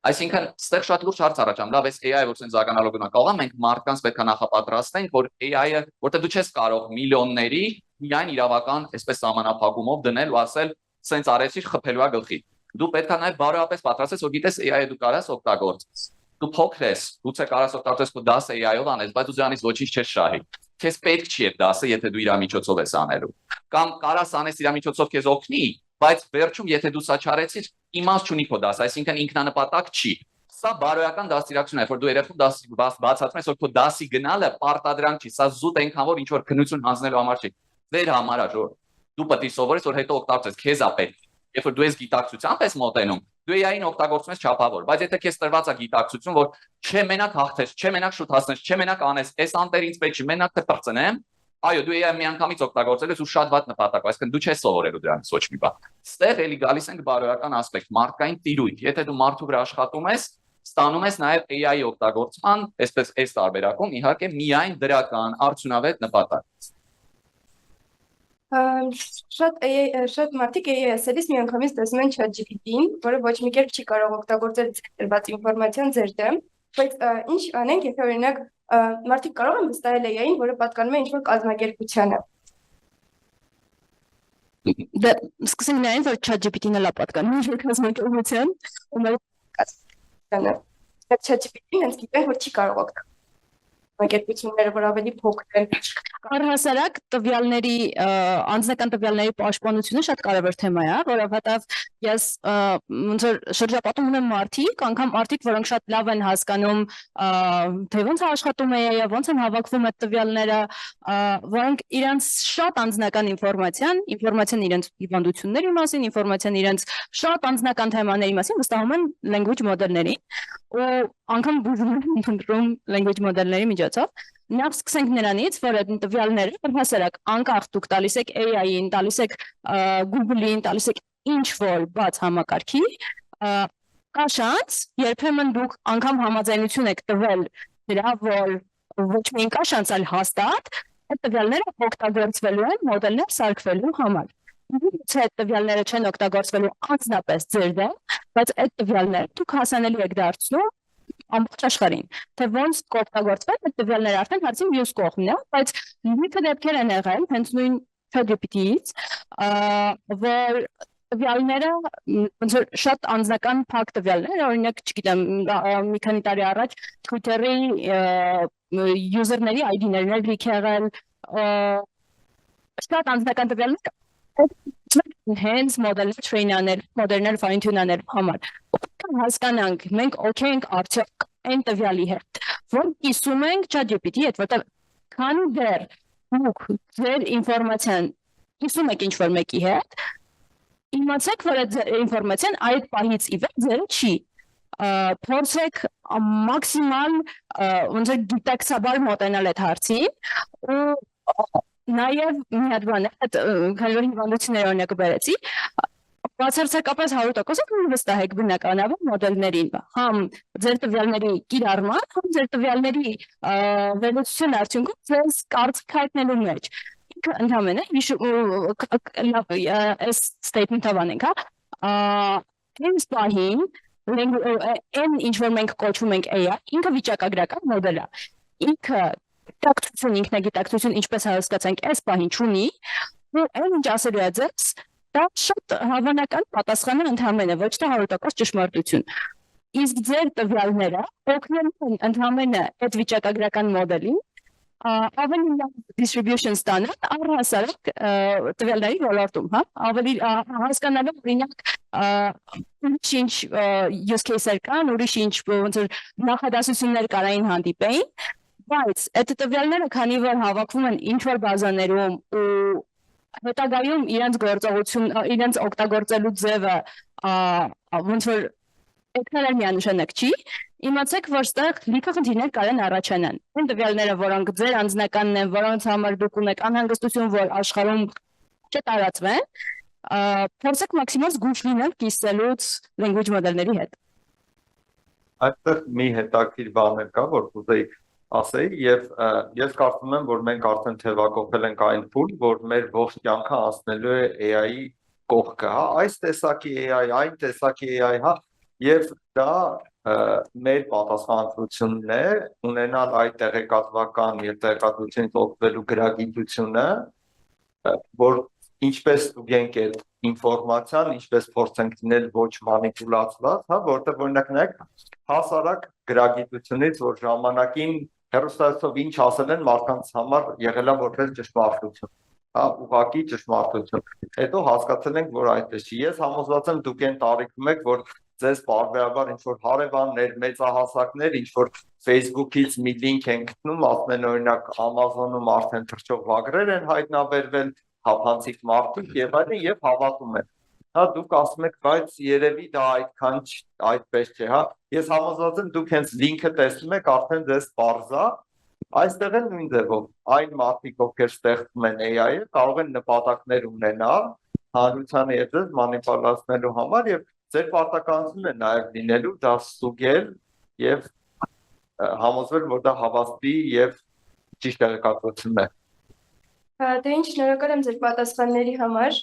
Այսինքն, ստեղ շատ լուրջ հարց առաջանում, լավ, այս AI-ը որ ցենց զարգանալու գնա, կարող է մենք մարդկանց պետք է նախապատրաստենք, որ AI-ը, որտեղ դու չես կարող միլիոնների միայն իրավական այսպես սահմանափակումով դնել ու ասել, ցենց արեցի խփելու է գլխի։ Դու պետք է նաև բարոյապես պատրաստես, որ գիտես AI-ը դու կարաս օգտագործես։ Դու փոքր ես, գուցե կարաս օգտագործես քո դասը AI-ով անես, բայց դու դրանից ոչինչ չես շահի։ Քեզ պետք չի այդ դասը, եթե դու իր միջոցով ես անելու։ Կամ կարաս անես իր միջոցով քեզ օգնի, բայց վերջում եթե դու սա չարեցիր, իմաստ չունի քո դասը, այսինքն ինքնանպատակ չի։ Սա բարոյական դաստիարակություն է, որ դու երեխուն բացատրում ես, որ քո դասի գնալը պարտադրանք չի, սա զուտ այնքան որ ինչ որ քննություն հանձնելու համար չի։ Ձեր համար է, որ դու պետք է սովորես, որ հետո օգտագործես, քեզ է պետք։ Երբ որ դու ես գիտակցությամբ ես մոտենում, դու AI-ին օգտագործում ես չափավոր, բայց եթե քեզ տրված է գիտակցություն, որ չէ մենակ հաղթես, չէ մենակ շուտ հասնես, չէ մենակ անես, այս անտեր ինձ պետք չի, մենակ թե պրծնեմ, այո, դու AI-ը միանգամից օգտագործել ես ու շատ վատ նպատակ, այսինքն դու չես սովորելու դրանից ոչ մի բան։ Ստեղ էլի գալիս ենք բարոյական ասպեկտ, մարդկային տիրույթ, եթե դու մարդու վրա աշխատում ես, ստանում ես նաև AI օգտագործման, այսպես այս տարբերակում իհարկե միայն դրական արդյունավետ նպատակ։ Շատ մարդիկ AI-ից միանգամից տեսնում են ChatGPT-ին, որը ոչ մի կերպ չի կարող օգտագործել տրված ինֆորմացիան ձեր դեմ, բայց ինչ անենք, եթե օրինակ մարդիկ կարող են վստահել AI-ին, որը պատկանում է ինչ-որ կազմակերպությանը։ Դե սկսենք նայել, որ ChatGPT-ն էլ է պատկանում ինչ-որ կազմակերպության, ու մեր ChatGPT-ն հենց գիտեն, որ չի կարող օգտագործել կազմակերպությունները, որ ավելի փոքր են։ Առհասարակ տվյալների անձնական տվյալների պաշտպանությունը շատ կարևոր թեմա է, որովհետև ես ոնց որ շրջապատում ունեմ մարդիկ, անգամ մարդիկ, որոնք շատ լավ են հասկանում, թե ոնց է աշխատում AI-ը, ոնց են հավաքվում այդ տվյալները, որոնք իրենց շատ անձնական ինֆորմացիան իրենց հիվանդությունների մասին, ինֆորմացիան իրենց շատ անձնական թեմաների մասին վստահում են language մոդելներին, ու անգամ բուժում են ընդրում language մոդելների միջոցով։ Նախ սկսենք նրանից, որ այդ տվյալները առհասարակ անկախ դուք տալիս եք AI-ին, տալիս եք Google-ին, տալիս եք ինչ-որ բաց համակարգի, կա շանս, երբեմն դուք անգամ համաձայնություն եք տվել դրա, որ ոչ միայն կա շանս, այլ հաստատ, այդ տվյալները օգտագործվելու են մոդելներ սարքվելու համար։ Չէ, այդ տվյալները չեն օգտագործվելու անձնապես ձեր դեմ, բայց այդ տվյալները դուք հասանելի եք դարձնում ամբողջ աշխարհին, թե ոնց կօգտագործվել այդ տվյալները արդեն հարցի մյուս կողմն է, բայց լիքը դեպքեր են եղել հենց նույն ChatGPT-ից, որ տվյալները ոնց որ շատ անձնական փակ տվյալներ, օրինակ, չգիտեմ, մի քանի տարի առաջ Twitter-ի user-ների ID-ներն լիք եղել, շատ անձնական տվյալներ հենց մոդելներ fine-tune-աներ համար։ Հասկանանք, մենք օքեյ ենք արդյոք այն տվյալի հետ, որ կիսում ենք ChatGPT-ի հետ, որտեղ քանի դեռ դուք ձեր ինֆորմացիան կիսում եք ինչ-որ մեկի հետ, իմացեք, որ այդ ինֆորմացիան այդ պահից ի վեր ձերը չի։ Փորձեք մաքսիմալ ոնց որ գիտակցաբար մոտենալ այդ հարցին, ու նաև մի հատ բան է, քանի որ հիվանդությունների օրինակը բերեցի, բացարձակապես 100% վստահեք բնականաբար մոդելներին, համ ձեր տվյալների կիրառման, համ ձեր տվյալների վերլուծության արդյունքում ձեզ կարծիք հայտնելու մեջ։ Ինքը ընդհանրապես այս statement-ը անենք, այս պահին այն ինչ որ մենք կոչում ենք AI, ինքը վիճակագրական մոդել է։ Ինքը ինքնագիտակցություն, ինչպես հասկացանք, այս պահին չունի, ու այն ինչ ասելու է ձեզ, դա շատ հավանական պատասխան է ընդհանրապես, ոչ թե 100% ճշմարտություն։ Իսկ ձեր տվյալները օգնելու են ընդհանրապես այդ վիճակագրական մոդելին ավելի լավ distribution ստանալ առհասարակ տվյալների ոլորտում, հա, ավելի հասկանալով օրինակ ինչ use case-եր կան, ուրիշ ինչ ոնց որ նախադասություններ կարային հանդիպեին, բայց այդ տվյալները քանի որ հավաքվում են ինչ-որ բազաներում ու հետագայում իրենց օգտագործելու ձևը ոնց որ էկրանը միանշանակ չի, իմացեք, որ ստեղ լիքը խնդիրներ կարող են առաջանան։ Այն տվյալները, որոնք ձեր անձնականն են, որոնց համար դուք ունեք անհանգստություն, որ աշխարհում չտարածվեն, փորձեք մաքսիմալ զգույշ լինել կիսելուց language մոդելների հետ։ Այստեղ մի հետաքրքիր բան կա, որ կուզեի ասեի, եւ ես կարծում եմ, որ մենք արդեն թեվակոփել ենք այն փուլ, որ մեր ողջ կյանքը անցնելու է AI-ի կողքը, հա, այս տեսակի AI, այն տեսակի AI, հա, եւ դա մեր պատասխանատվությունն է ունենալ այդ տեղեկատվական եւ տեղեկատվությունից օգտվելու գրագիտությունը, որ ինչպես ստուգենք այդ ինֆորմացիան, ինչպես փորձենք դնել ոչ մանիպուլացված, հա, որտեղ օրինակ նայեք հասարակ գրագիտությունից, որ ժամանակին հեռուստացով ինչ ասել են մարդկանց համար եղել է որպես ճշմարտություն, հա, ուղղակի ճշմարտություն։ Հետո հասկացել ենք, որ այդպես չի։ Ես համոզված եմ դուք այն տարիքում եք, որ ձեզ բարբերաբար ինչ որ հարևաններ, մեծահասակներ, ինչ որ Facebook-ից մի link են գտնում, ասում են օրինակ Amazon-ում արդեն թռչող վագրեր են հայտնաբերվել, թափանցիկ մարդիկ եւ այլն եւ հավատում են։ Հա, դուք ասում եք, բայց երևի դա այդքան այդպես չէ, հա։ Ես համոզված եմ դուք հենց link-ը տեսնում եք, արդեն ձեզ բարձա, այստեղ են նույն ձևով այն մարդիկ, ովքեր ստեղծում են AI-ը, կարող են նպատակներ ունենալ հանրությանը եւ ձեզ մանիպուլացնելու համար եւ ձեր պարտականությունն է նաև լինելու դա ստուգել եւ համոզվել, որ դա հավաստի եւ ճիշտ տեղեկատվությունն է։ Դե ինչ շնորհակալ եմ ձեր պատասխանների համար։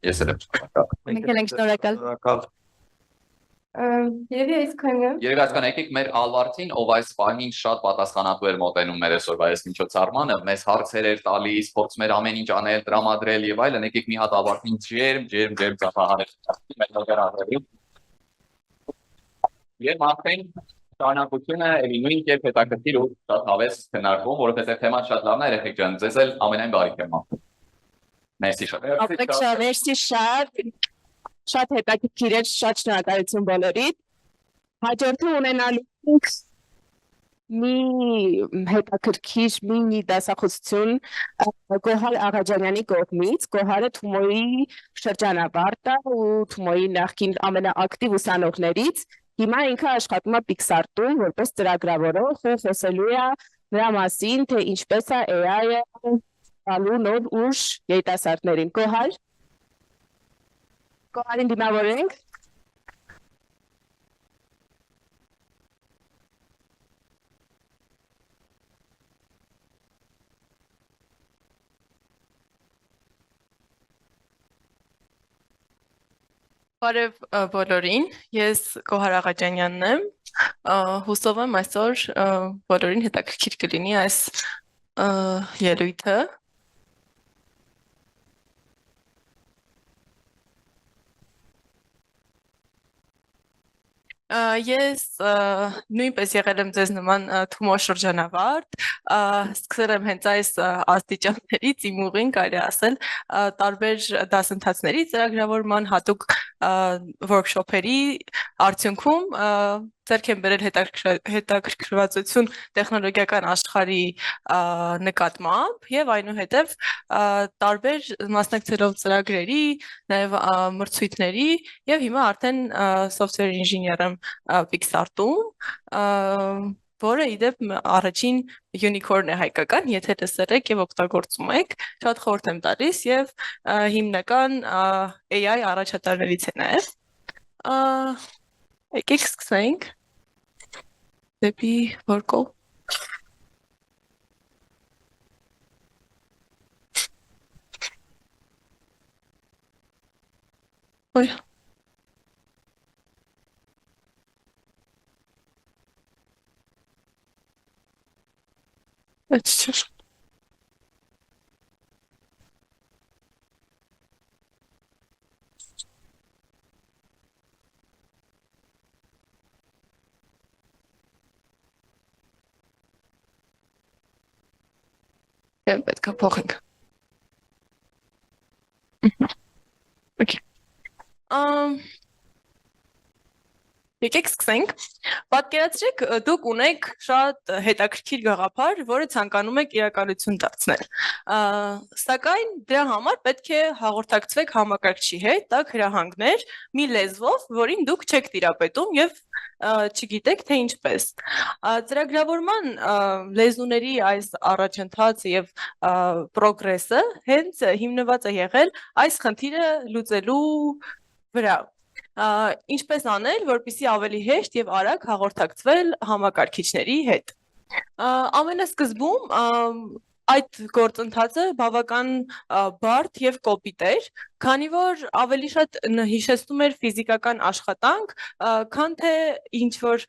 Ես էլ եմ շնորհակալ։ Մենք էլ ենք շնորհակալ։ Շնորհակալ։ Երևի այսքանը։ Երևի այսքան եկեք մեր Ալվարդին, ով այս պահին շատ պատասխանատու էր մոտենում մեր այսօրվա այս միջոցառմանը, մեզ հարցեր էր տալիս, փորձում էր ամեն ինչ անել, տրամադրել եւ այլն, եկեք մի հատ Ալվարդին ջերմ ծափահարել մեր նկարահանելու։ Եվ արդեն շարունակությունը էլի նույն կերպ հետաքրքիր ու շատ հավես քննարկվում, որովհետեւ թեման շատ լավն է, երեխեք ջան, ձեզ էլ ամենայն բարիք եմ անում։ Մերսի շատ։ Մերսի շատ։ Շատ հետաքրքիր էր, շատ շնորհակալություն բոլորիդ։ Հաջորդը ունենալու ենք մի հետաքրքիր մինի դասախոսություն Գոհար Աղաջանյանի կողմից։ Գոհարը Թումոյի շրջանավարտ է ու Թումոյի նախկին ամենաակտիվ ուսանողներից։ Հիմա ինքը աշխատում է Pixart-ում որպես ծրագրավորող ու խոսելու է նրա մասին, թե ինչպես է AI-ը տալու նոր ուժ երիտասարդներին։ Գոհարին դիմավորենք։ Բարև բոլորին, ես Գոհար Աղաջանյանն եմ, հուսով եմ այսօր բոլորին հետաքրքիր կլինի այս ելույթը։ Ես նույնպես եղել եմ ձեզ նման Թումո շրջանավարտ, սկսել եմ հենց այս աստիճաններից իմ ուղին կարելի ասել տարբեր դասընթացների ծրագրավորման հատուկ workshop-երի արդյունքում ձեռք եմ բերել հետաքրքրվածություն տեխնոլոգիական աշխարհի նկատմամբ եւ այնուհետեւ տարբեր մասնակցելով ծրագրերի, նաեւ մրցույթների եւ հիմա արդեն software engineer եմ Pixart-ում, որը իդեպ առաջին unicorn է հայկական, եթե լսել եք եւ օգտագործում եք, շատ խորհուրդ եմ տալիս եւ հիմնական AI առաջատարներից է նաեւ։ Եկեք սկսենք դեպի որկով։ Ոյ։ Այդ չէ։ Պետք է փոխենք։ Okay. Եկեք սկսենք։ Պատկերացրեք, դուք ունեք շատ հետաքրքիր գաղափար, որը ցանկանում եք իրականություն դարձնել։ Սակայն դրա համար պետք է հաղորդակցվեք համակարգչի հետ, տաք հրահանգներ մի լեզվով, որին դուք չեք տիրապետում եւ չգիտեք թե ինչպես։ Ծրագրավորման լեզուների այս առաջընթացը եւ պրոգրեսը հենց հիմնված է եղել այս խնդիրը լուծելու վրա։ Ինչպես անել, որպեսզի ավելի հեշտ եւ արագ հաղորդակցվել համակարգիչների հետ։ Ամենասկզբում այդ գործընթացը բավական բարդ եւ կոպիտ էր, քանի որ ավելի շատ հիշեցնում էր ֆիզիկական աշխատանք, քան թե ինչ որ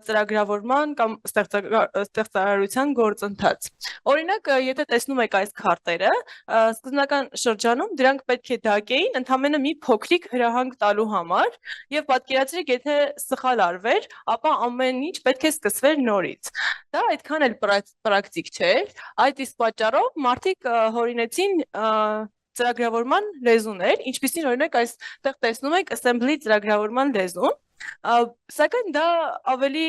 ծրագրավորման կամ ստեղծարարության գործընթաց։ Օրինակ, եթե տեսնում եք այս քարտերը, սկզբնական շրջանում դրանք պետք է դակեին ընդամենը մի փոքրիկ հրահանգ տալու համար, եւ պատկերացրեք, եթե սխալ արվեր, ապա ամեն ինչ պետք է սկսվեր նորից։ Դա այդքան էլ պրակտիկ չէր, այդ իսկ պատճառով մարդիկ հորինեցին ծրագրավորման լեզուներ, ինչպիսին օրինակ այստեղ տեսնում եք assembly ծրագրավորման լեզուն, սակայն դա ավելի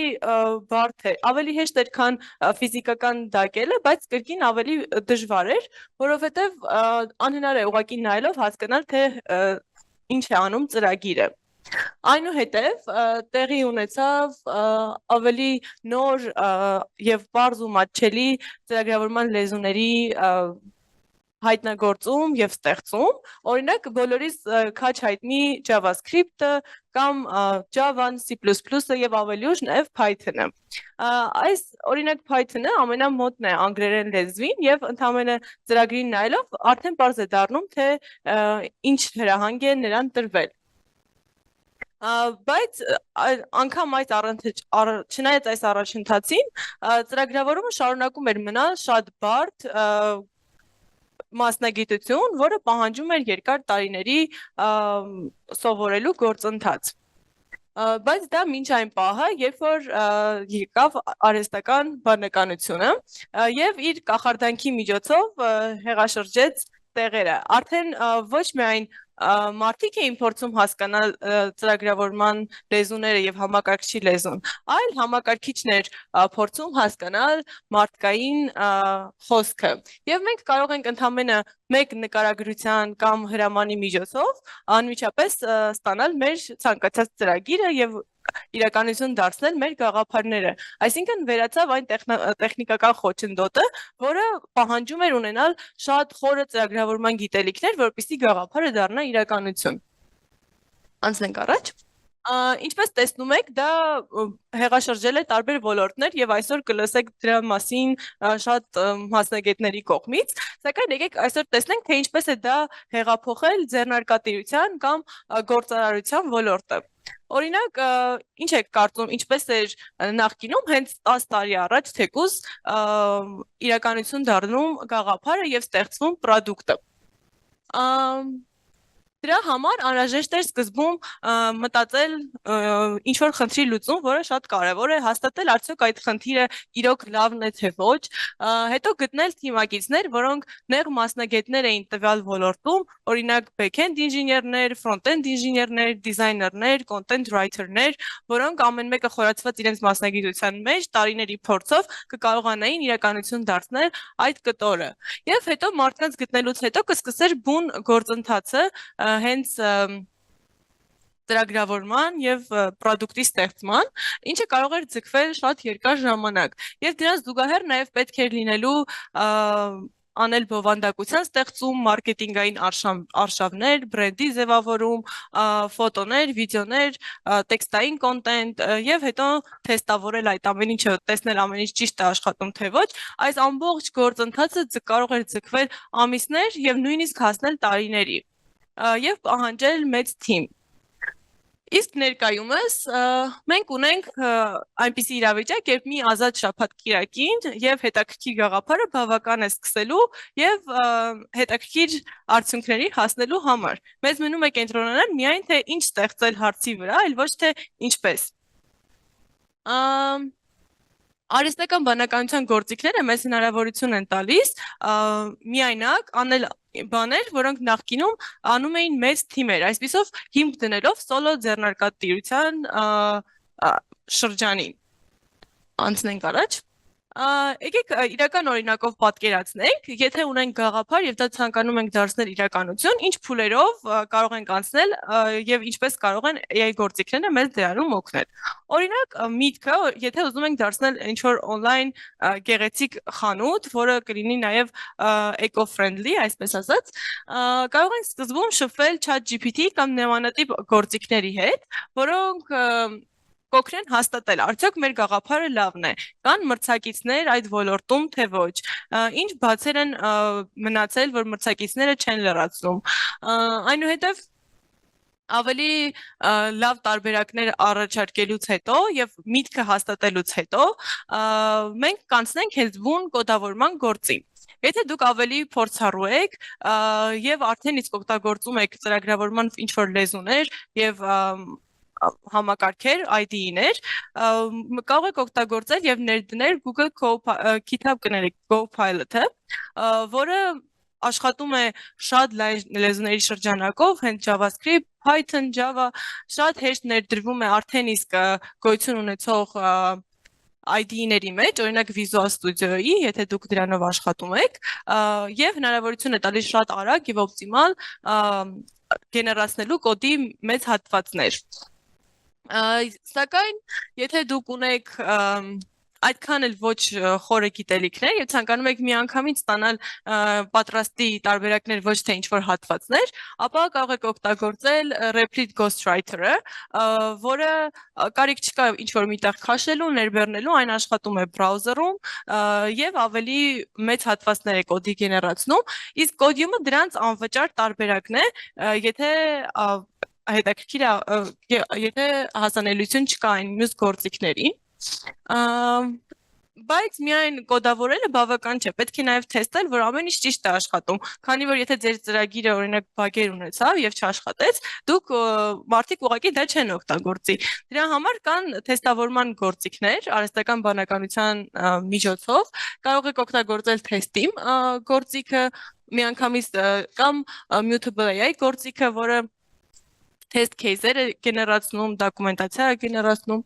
բարդ է, ավելի հեշտ էր, քան ֆիզիկական դակելը, բայց կրկին ավելի դժվար էր, որովհետև անհնար է ուղղակի նայելով հասկանալ, թե ինչ է անում ծրագիրը։ Այնուհետև տեղի ունեցավ ավելի նոր եւ բարձ ու մատչելի ծրագրավորման լեզուների հայտնագործում եւ ստեղծում, օրինակ բոլորիս քաչ հայտնի JavaScript-ը կամ Java-ն, C++-ը եւ ավելի ուշ նաեւ Python-ը։ Այս օրինակ Python-ը ամենամոտն է անգլերեն լեզվին եւ ընդհանրապես ծրագրին նայելով արդեն բարձ է դառնում թե ինչ հրահանգ է նրան տրվել։ Բայց անգամ այդ չնայած այս առաջընթացին ծրագրավորումը շարունակում էր մնալ շատ բարդ մասնագիտություն, որը պահանջում էր երկար տարիների սովորելու գործընթաց։ Բայց դա մինչ այն պահը, երբ որ եկավ արհեստական բանականությունը եւ իր կախարդանքի միջոցով հեղաշրջեց տեղերը։ Արդեն ոչ միայն մարդիկ էին փորձում հասկանալ ծրագրավորման լեզուները եւ համակարգչի լեզուն, այլ համակարգիչներ փորձում հասկանալ մարդկային խոսքը։ Եվ մենք կարող ենք ընդհանրապես մեկ նկարագրության կամ հրամանի միջոցով անմիջապես ստանալ մեր ցանկացած ծրագիրը եւ իրականություն դարձնել մեր գաղափարները։ Այսինքն վերացավ այն տեխնիկական խոչընդոտը, որը պահանջում էր ունենալ շատ խորը ծրագրավորման գիտելիքներ, որպեսզի գաղափարը դառնա իրականություն։ Անցնենք առաջ։ Ինչպես տեսնում եք, դա հեղաշրջել է տարբեր ոլորտներ եւ այսօր կլսեք դրա մասին շատ մասնագետների կողմից, սակայն եկեք այսօր տեսնենք, թե ինչպես է դա հեղափոխել ձեռնարկատիրության կամ գործարարության ոլորտը։ Օրինակ, ինչ եք կարծում, ինչպես էր նախկինում հենց 10 տարի առաջ թեկուզ իրականություն դառնում գաղափարը եւ ստեղծվում պրոդուկտը։ Դրա համար անհրաժեշտ էր սկզբում մտածել ինչ-որ խնդրի լուծում, որը շատ կարևոր է, հաստատել արդյոք այդ խնդիրը իրոք լավն է թե ոչ, հետո գտնել թիմակիցներ, որոնք նեղ մասնագետներ էին տվյալ ոլորտում, օրինակ back-end ինժեներներ, front-end ինժեներներ, դիզայներներ, content writer-ներ, որոնք ամեն մեկը խորացված իրենց մասնագիտության մեջ տարիների փորձով կկարողանային իրականություն դարձնել այդ կտորը։ Եվ հետո մարդկանց գտնելուց հետո կսկսեր բուն գործընթացը հենց ծրագրավորման եւ պրոդուկտի ստեղծման, ինչը կարող էր ձգվել շատ երկար ժամանակ։ Եվ դրանց զուգահեռ նաեւ պետք էր լինելու անել բովանդակության ստեղծում, մարքեթինգային արշավներ, բրենդի ձևավորում, ֆոտոներ, վիդեոներ, տեքստային կոնտենտ եւ հետո թեստավորել այդ ամեն ինչը, տեսնել ամեն ինչ ճիշտ է աշխատում թե ոչ։ Այս ամբողջ գործընթացը կարող էր ձգվել ամիսներ եւ նույնիսկ հասնել տարիների եւ պահանջել մեծ թիմ։ Իսկ ներկայումս մենք ունենք այնպիսի իրավիճակ, երբ մի ազատ շաբաթ կիրակին եւ հետաքրքիր գաղափարը բավական է սկսելու եւ հետաքրքիր արդյունքների հասնելու համար։ Մեզ մնում է կենտրոնանալ միայն թե ինչ ստեղծել հարցի վրա, այլ ոչ թե ինչպես։ Արհեստական բանականության գործիքները մեզ հնարավորություն են տալիս միայնակ անել բաներ, որոնք նախկինում անում էին մեծ թիմեր, այսպիսով հիմք դնելով սոլո ձեռնարկատիրության շրջանին։ Անցնենք առաջ։ Եկեք իրական օրինակով պատկերացնենք, եթե ունենք գաղափար եւ դա ցանկանում ենք դարձնել իրականություն, ինչ փուլերով կարող ենք անցնել եւ ինչպես կարող են AI գործիքները մեզ դրանում օգնել։ Օրինակ, միտքը, եթե ուզում ենք դարձնել ինչ-որ on-line գեղեցիկ խանութ, որը կլինի նաեւ eco-friendly, այսպես ասած, կարող ենք սկզբում շփվել ChatGPT կամ նմանատիպ գործիքների հետ, որոնք կօգնեն հաստատել, արդյոք մեր գաղափարը լավն է, կան մրցակիցներ այդ ոլորտում թե ոչ, ինչ բացեր են մնացել, որ մրցակիցները չեն լրացնում, այնուհետև ավելի լավ տարբերակներ առաջարկելուց հետո եւ միտքը հաստատելուց հետո մենք կանցնենք հենց բուն կոդավորման գործին։ Եթե դուք ավելի փորձառու եք եւ արդեն իսկ օգտագործում եք ծրագրավորման ինչ-որ լեզուներ եւ համակարգեր, IDE-ներ, կարող եք օգտագործել եւ ներդնել Google GitHub կներեք Copilot-ը, որը աշխատում է շատ լայն լեզուների շրջանակով, հենց JavaScript, Python, Java, շատ հեշտ ներդրվում է արդեն իսկ գոյություն ունեցող IDE-ների մեջ, օրինակ Visual Studio-ի, եթե դուք դրանով աշխատում եք, եւ հնարավորություն է տալիս շատ արագ եւ օպտիմալ գեներացնելու կոդի մեծ հատվածներ։ Սակայն, եթե դուք ունեք այդքան էլ ոչ խորը գիտելիքներ եւ ցանկանում եք միանգամից ստանալ պատրաստի տարբերակներ ոչ թե ինչ-որ հատվածներ, ապա կարող եք օգտագործել Replit Ghostwriter-ը, որը կարիք չկա ինչ-որ միտեղ քաշելու, ներբեռնելու, այն աշխատում է բրաուզերում եւ ավելի մեծ հատվածներ է կոդի գեներացնում, իսկ Codium-ը դրանց անվճար տարբերակն է, եթե հետաքրքիր է, եթե հասանելիություն չկա այն մյուս գործիքներին, բայց միայն կոդավորելը բավական չէ, պետք է նաև թեստել, որ ամեն ինչ ճիշտ է աշխատում, քանի որ եթե ձեր ծրագիրը օրինակ բագեր ունեցավ եւ չաշխատեց, դուք մարդիկ ուղղակի դա չեն օգտագործի։ Դրա համար կան թեստավորման գործիքներ, արհեստական բանականության միջոցով, կարող եք օգտագործել Testim գործիքը, միանգամից կամ Mutable AI գործիքը, որը test case-երը գեներացնում, դոկումենտացիա է գեներացնում,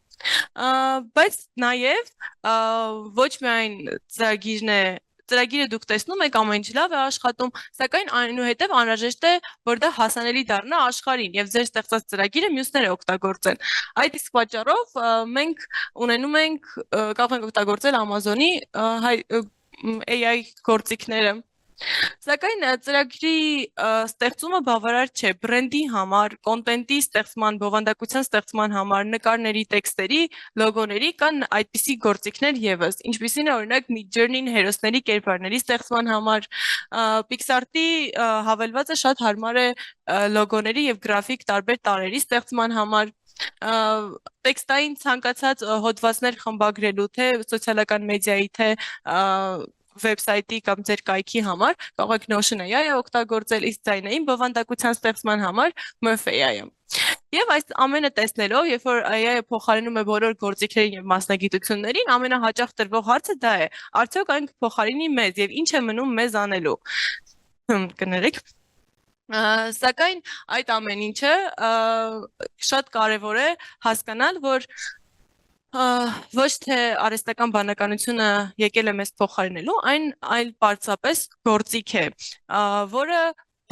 բայց նաև ոչ միայն ծրագիրը դուք տեսնում եք ամեն ինչ լավ է աշխատում, սակայն այնուհետև անհրաժեշտ է, որ դա հասանելի դառնա աշխարհին եւ ձեր ստեղծած ծրագիրը մյուսները օգտագործեն։ Այդ իսկ պատճառով մենք ունենում ենք կարող ենք օգտագործել Amazon-ի AI գործիքները։ Սակայն ծրագրի ստեղծումը բավարար չէ բրենդի համար, կոնտենտի ստեղծման, բովանդակության ստեղծման համար, նկարների, տեքստերի, լոգոների կան այդպիսի գործիքներ եւս, ինչպիսին է օրինակ Midjourney-ին հերոսների կերպարների ստեղծման համար, Pixart-ի հավելվածը շատ հարմար է լոգոների եւ գրաֆիկ տարբեր տարրերի ստեղծման համար, տեքստային ցանկացած հոդվածներ խմբագրելու, թե սոցիալական մեդիայի, թե վեբսայթի կամ ձեր կայքի համար կարող եք Notion AI-ը օգտագործել, իսկ ձայնային բովանդակության ստեղծման համար Murph AI-ը։ Եվ այս ամենը տեսնելով, երբ որ AI-ը փոխարինում է բոլոր գործիքներին եւ մասնագիտություններին, ամենահաճախ տրվող հարցը դա է. արդյոք այն փոխարինի մեզ եւ ինչ է մնում մեզ անելու։ Կներեք։ Սակայն այդ ամեն ինչը շատ կարեւոր է հասկանալ, որ ոչ թե արհեստական բանականությունը եկել է մեզ փոխարինելու, այն այլ պարզապես գործիք է, որը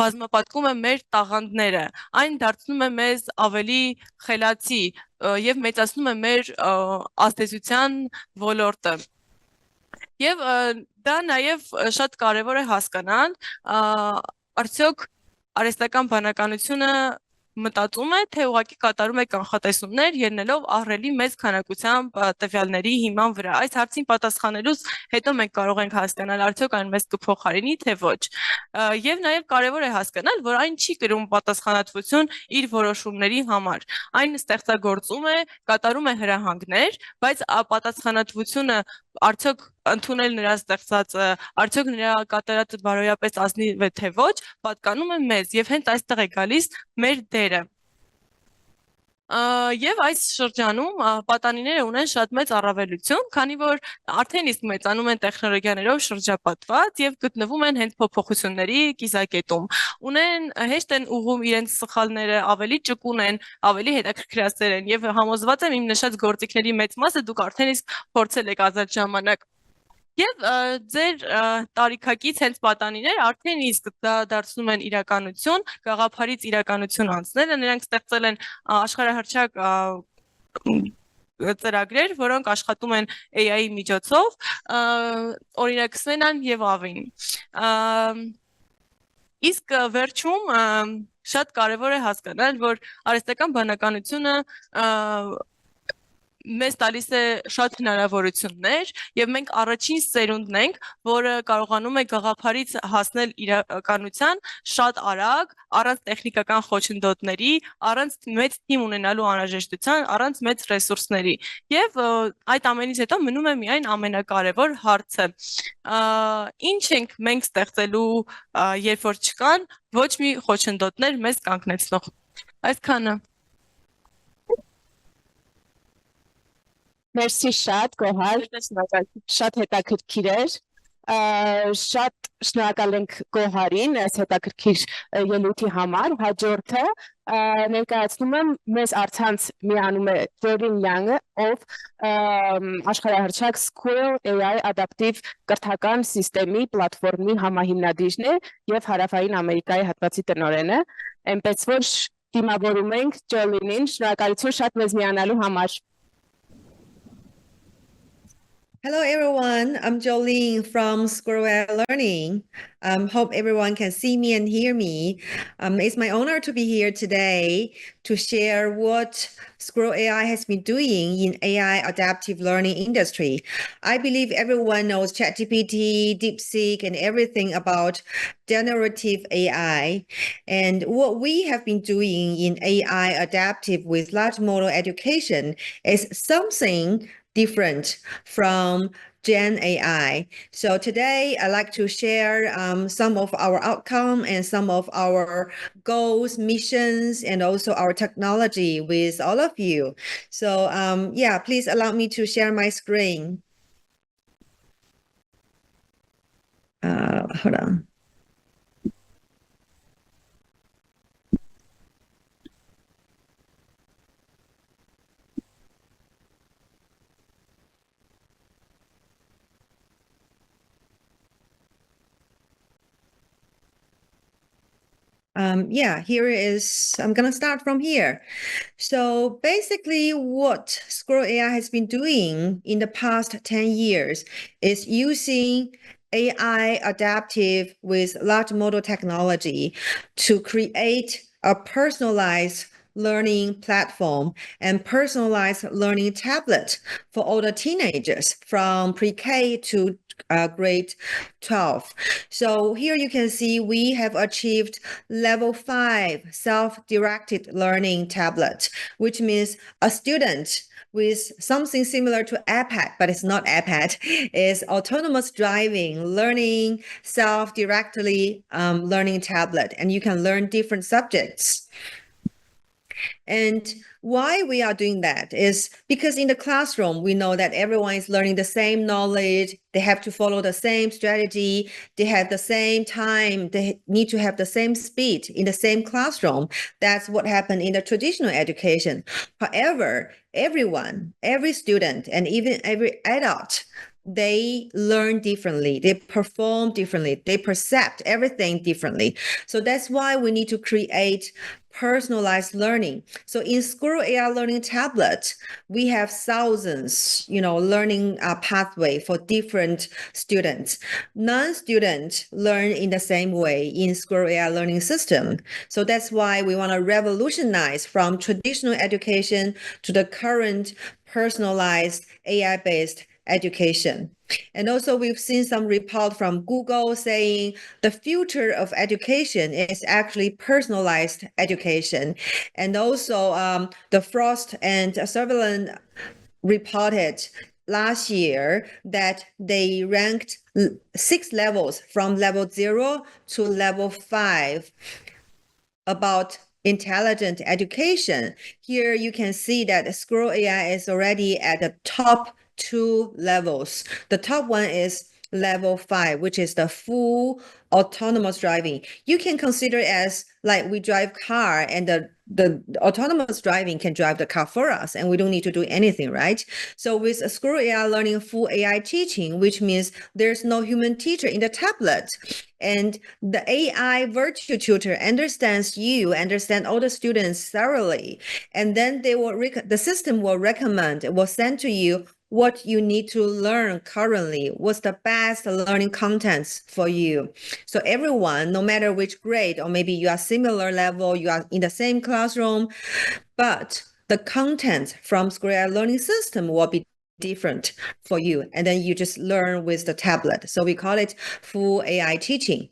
բազմապատկում է մեր տաղանդները, այն դարձնում է մեզ ավելի խելացի եւ մեծացնում է մեր ազդեցության ոլորտը։ Եվ դա նաեւ շատ կարեւոր է հասկանալ, արդյոք արհեստական բանականությունը մտածում է, թե ուղղակի կատարում է կանխատեսումներ, ելնելով ահռելի մեծ քանակությամբ տվյալների հիման վրա։ Այս հարցին պատասխանելուց հետո մենք կարող ենք հասկանալ, արդյոք այն մեզ կփոխարինի, թե ոչ։ Եվ նաև կարևոր է հասկանալ, որ այն չի կրում պատասխանատվություն իր որոշումների համար։ Այն ստեղծագործում է, կատարում է հրահանգներ, բայց պատասխանատվությունը արդյոք ընդունել նրա ստեղծածը, արդյոք նրա կատարածը բարոյապես ազնիվ է թե ոչ, պատկանում է մեզ եւ հենց այստեղ է գալիս մեր դերը։ Եվ այս շրջանում պատանիները ունեն շատ մեծ առավելություն, քանի որ արդեն իսկ մեծանում են տեխնոլոգիաներով շրջապատված եւ գտնվում են հենց փոփոխությունների կիզակետում։ Հեշտ են ուղղում իրենց սխալները, ավելի ճկուն են, ավելի հետաքրքրասեր են եւ համոզված եմ իմ նշած գործիքների մեծ մասը դուք արդեն իսկ փորձել եք ազատ ժամանակ։ Եվ ձեր տարիքակից հենց պատանիներ արդեն իսկ դա դարձնում են իրականություն, գաղափարից իրականություն անցնելը, նրանք ստեղծել են աշխարհահռչակ ծրագրեր, որոնք աշխատում են AI-ի միջոցով, օրինակ Սվենան եւ Ավին։ Իսկ վերջում շատ կարևոր է հասկանալ, որ արհեստական բանականությունը մեզ տալիս է շատ հնարավորություններ եւ մենք առաջին սերունդն ենք, որը կարողանում է գաղափարից հասնել իրականության շատ արագ, առանց տեխնիկական խոչընդոտների, առանց մեծ թիմ ունենալու անհրաժեշտության, առանց մեծ ռեսուրսների։ Եվ այդ ամենից հետո մնում է միայն ամենակարևոր հարցը. ինչ ենք մենք ստեղծելու, երբ որ չկան ոչ մի խոչընդոտներ մեզ կանգնեցնող։ Այսքանը։ Մերսի շատ, Գոհար, շատ հետաքրքիր էր, շատ շնորհակալ ենք Գոհարին այս հետաքրքիր ելույթի համար, հաջորդը ներկայացնում եմ մեզ առցանց միանում է Jordan Young-ը, ով աշխարհահռչակ Squirrel AI adaptive կրթական սիստեմի պլատֆորմի համահիմնադիրն է եւ Հարավային Ամերիկայի հատվածի տնօրենը, այնպես որ դիմավորում ենք Jordan-ին, շնորհակալություն շատ մեզ միանալու համար։ Hello, everyone. I'm Jolene from Squirrel AI Learning. Hope everyone can see me and hear me. It's my honor to be here today to share what Squirrel AI has been doing in AI adaptive learning industry. I believe everyone knows ChatGPT, DeepSeek, and everything about generative AI. And what we have been doing in AI adaptive with large model education is something different from Gen AI. So today I'd like to share some of our outcome and some of our goals, missions, and also our technology with all of you. So yeah, please allow me to share my screen. Hold on. Yeah, here is, I'm going to start from here. So basically what Squirrel AI has been doing in the past 10 years is using AI adaptive with large model technology to create a personalized learning platform and personalized learning tablet for all the teenagers from pre-K to grade 12. So here you can see we have achieved level 5 self-directed learning tablet, which means a student with something similar to iPad, but it's not iPad, is autonomous driving, learning, self-directly learning tablet, and you can learn different subjects. And why we are doing that is because in the classroom, we know that everyone is learning the same knowledge. They have to follow the same strategy. They have the same time. They need to have the same speed in the same classroom. That's what happened in the traditional education. However, everyone, every student, and even every adult, they learn differently, they perform differently, they perceive everything differently. So that's why we need to create personalized learning. So in Squirrel AI Learning Tablet, we have thousands, learning pathway for different students. Non-students learn in the same way in Squirrel AI Learning System. So that's why we want to revolutionize from traditional education to the current personalized AI-based education. And also we've seen some report from Google saying the future of education is actually personalized education. And also the Frost and Sutherland reported last year that they ranked 6 levels from level 0 to level 5 about intelligent education. Here you can see that Squirrel AI is already at the top 2 levels. The top one is level 5, which is the full autonomous driving. You can consider it as like we drive car and the autonomous driving can drive the car for us and we don't need to do anything, right? So with Squirrel AI learning full AI teaching, which means there's no human teacher in the tablet, and the AI virtual tutor understands all the students thoroughly, and then the system will recommend, will send to you what you need to learn currently, what's the best learning contents for you. So everyone, no matter which grade, or maybe you are similar level, you are in the same classroom, but the content from Squirrel AI Learning System will be different for you. And then you just learn with the tablet. So we call it full AI teaching.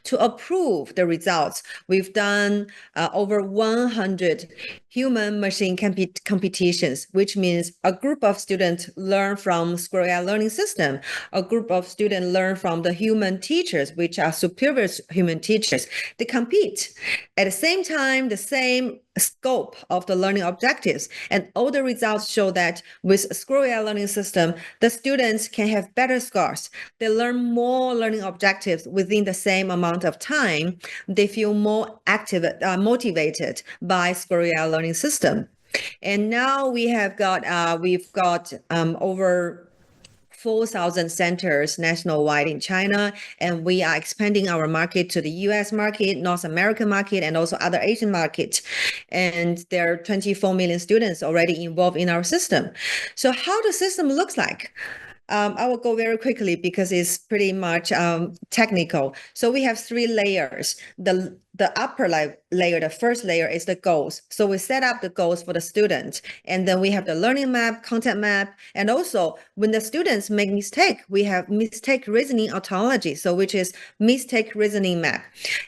To approve the results, we've done over 100 human-machine competitions, which means a group of students learn from Squirrel AI Learning System, a group of students learn from the human teachers, which are superior human teachers. They compete. At the same time, the same scope of the learning objectives, and all the results show that with Squirrel AI Learning System, the students can have better scores. They learn more learning objectives within the same amount of time. They feel more motivated by Squirrel AI Learning System. And now we've got over 4,000 centers nationwide in China, and we are expanding our market to the US market, North American market, and also other Asian markets. And there are 24 million students already involved in our system. So how the system looks like? I will go very quickly because it's pretty much technical. So we have 3 layers. The upper layer, the first layer is the goals. So we set up the goals for the student, and then we have the learning map, content map, and also when the students make mistake, we have mistake reasoning ontology, so which is mistake reasoning map.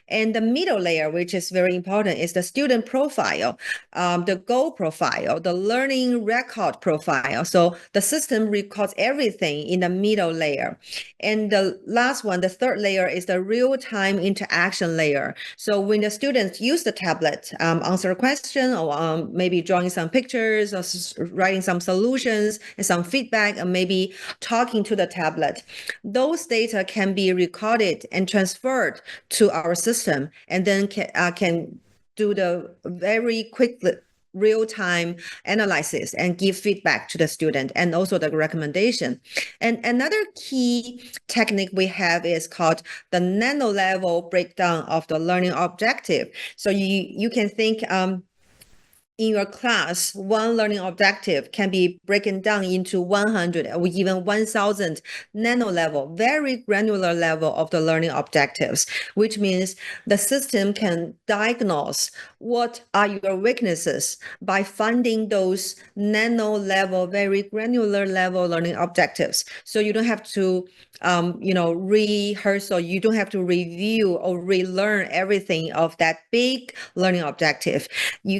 And the middle layer, which is very important, is the student profile, the goal profile, the learning record profile. So the system records everything in the middle layer. And the last one, the third layer, is the real-time interaction layer. So when the students use the tablet, answer a question, or maybe drawing some pictures, or writing some solutions and some feedback, and maybe talking to the tablet, those data can be recorded and transferred to our system, and then can do the very quick real-time analysis and give feedback to the student, and also the recommendation. And another key technique we have is called the nano level breakdown of the learning objective. So you can think in your class, one learning objective can be broken down into 100 or even 1,000 nano level, very granular level of the learning objectives, which means the system can diagnose what are your weaknesses by finding those nano level, very granular level learning objectives. So you don't have to rehearse, or you don't have to review or relearn everything of that big learning objective. You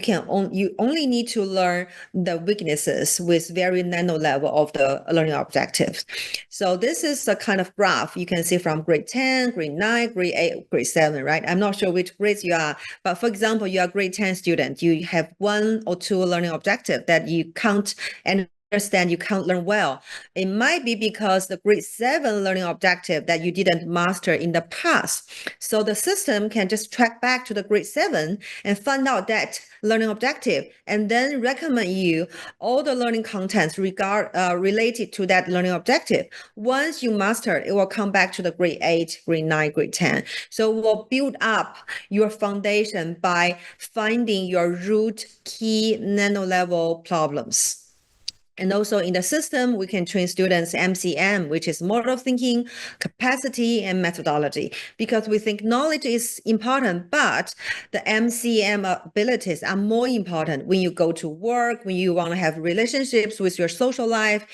only need to learn the weaknesses with very nano level of the learning objectives. So this is the kind of graph you can see from grade 10, grade 9, grade 8, grade 7, right? I'm not sure which grades you are, but for example, you are grade 10 student, you have 1 or 2 learning objective that you can't understand, you can't learn well. It might be because the grade 7 learning objective that you didn't master in the past. So the system can just track back to the grade 7 and find out that learning objective, and then recommend you all the learning contents related to that learning objective. Once you master, it will come back to the grade 8, grade 9, grade 10. So we'll build up your foundation by finding your root key nano level problems. And also in the system, we can train students MCM, which is model thinking, capacity, and methodology, because we think knowledge is important, but the MCM abilities are more important when you go to work, when you want to have relationships with your social life,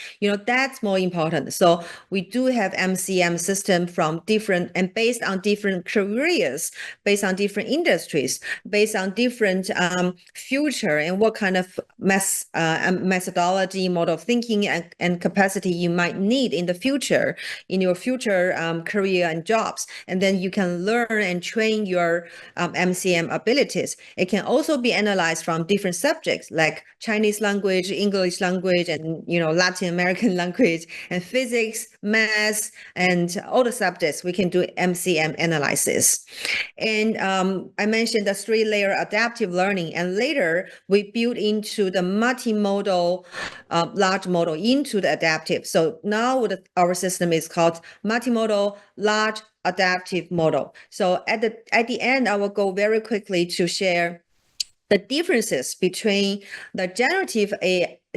that's more important. So we do have MCM system from different, and based on different careers, based on different industries, based on different future, and what kind of methodology, model of thinking, and capacity you might need in the future, in your future career and jobs. And then you can learn and train your MCM abilities. It can also be analyzed from different subjects like Chinese language, English language, and Latin American language, and physics, math, and all the subjects. We can do MCM analysis. And I mentioned the 3-layer adaptive learning, and later we build into the multimodal large model into the adaptive. So now our system is called multimodal large adaptive model. So at the end, I will go very quickly to share the differences between the generative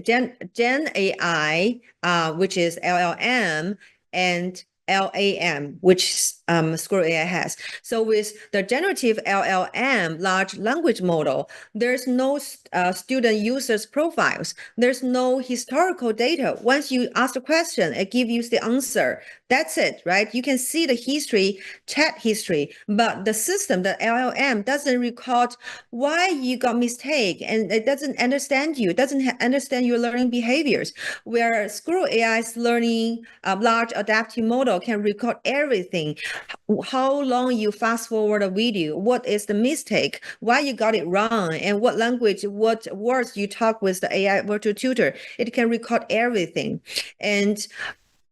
Gen AI, which is LLM, and LAM, which Squirrel AI has. So with the generative LLM, large language model, there's no student users profiles. There's no historical data. Once you ask the question, it gives you the answer. That's it, right? You can see the history, chat history, but the system, the LLM, doesn't record why you got mistake, and it doesn't understand you. It doesn't understand your learning behaviors. Where Squirrel AI's learning large adaptive model can record everything. How long you fast forward a video, what is the mistake, why you got it wrong, and what language, what words you talk with the AI virtual tutor. It can record everything. And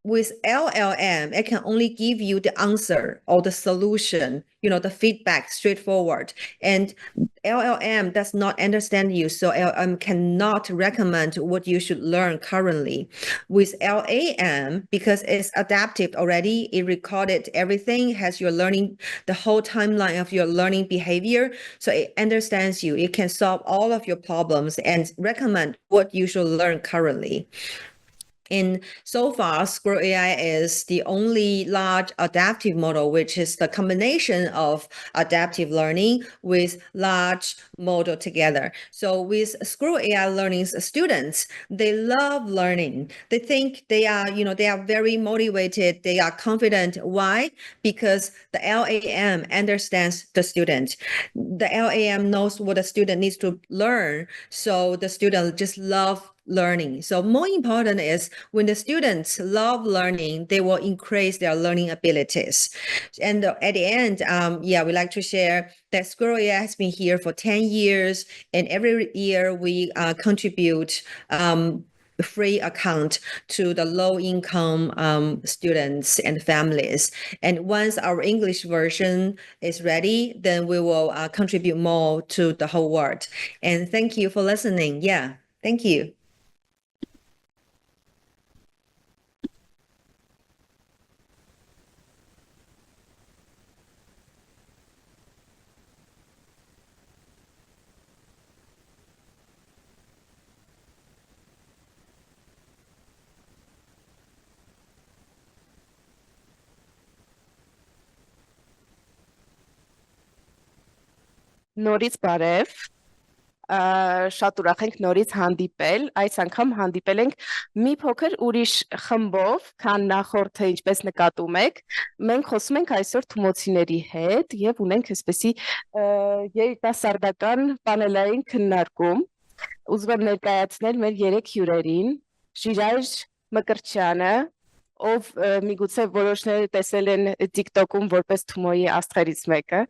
with LLM, it can only give you the answer or the solution, the feedback straightforward. And LLM does not understand you, so LLM cannot recommend what you should learn currently. With LAM, because it's adaptive already, it recorded everything, has your learning, the whole timeline of your learning behavior, so it understands you. It can solve all of your problems and recommend what you should learn currently. And so far, Squirrel AI is the only large adaptive model, which is the combination of adaptive learning with large model together. So with Squirrel AI learning students, they love learning. They think they are very motivated. They are confident. Why? Because the LAM understands the student. The LAM knows what the student needs to learn. So the student just love learning. So more important is when the students love learning, they will increase their learning abilities. And at the end, we like to share that Squirrel AI has been here for 10 years, and every year we contribute free account to the low-income students and families. And once our English version is ready, then we will contribute more to the whole world. And thank you for listening. Yeah, thank you. Նորից բարև, շատ ուրախ ենք նորից հանդիպել, այս անգամ հանդիպել ենք մի փոքր ուրիշ խմբով, քան նախորդը ինչպես նկատում եք, մենք խոսում ենք այսօր թումոցիների հետ և ունենք այսպեսի երիտասարդական պանելային քննարկում, ուզում եմ ներկայացնել մեր 3 հյուրերին, Շիրայր Մկրտչյանը, ով միգուցե որոշները տեսել են TikTok-ում որպես Թումոյի աստղերից մեկը,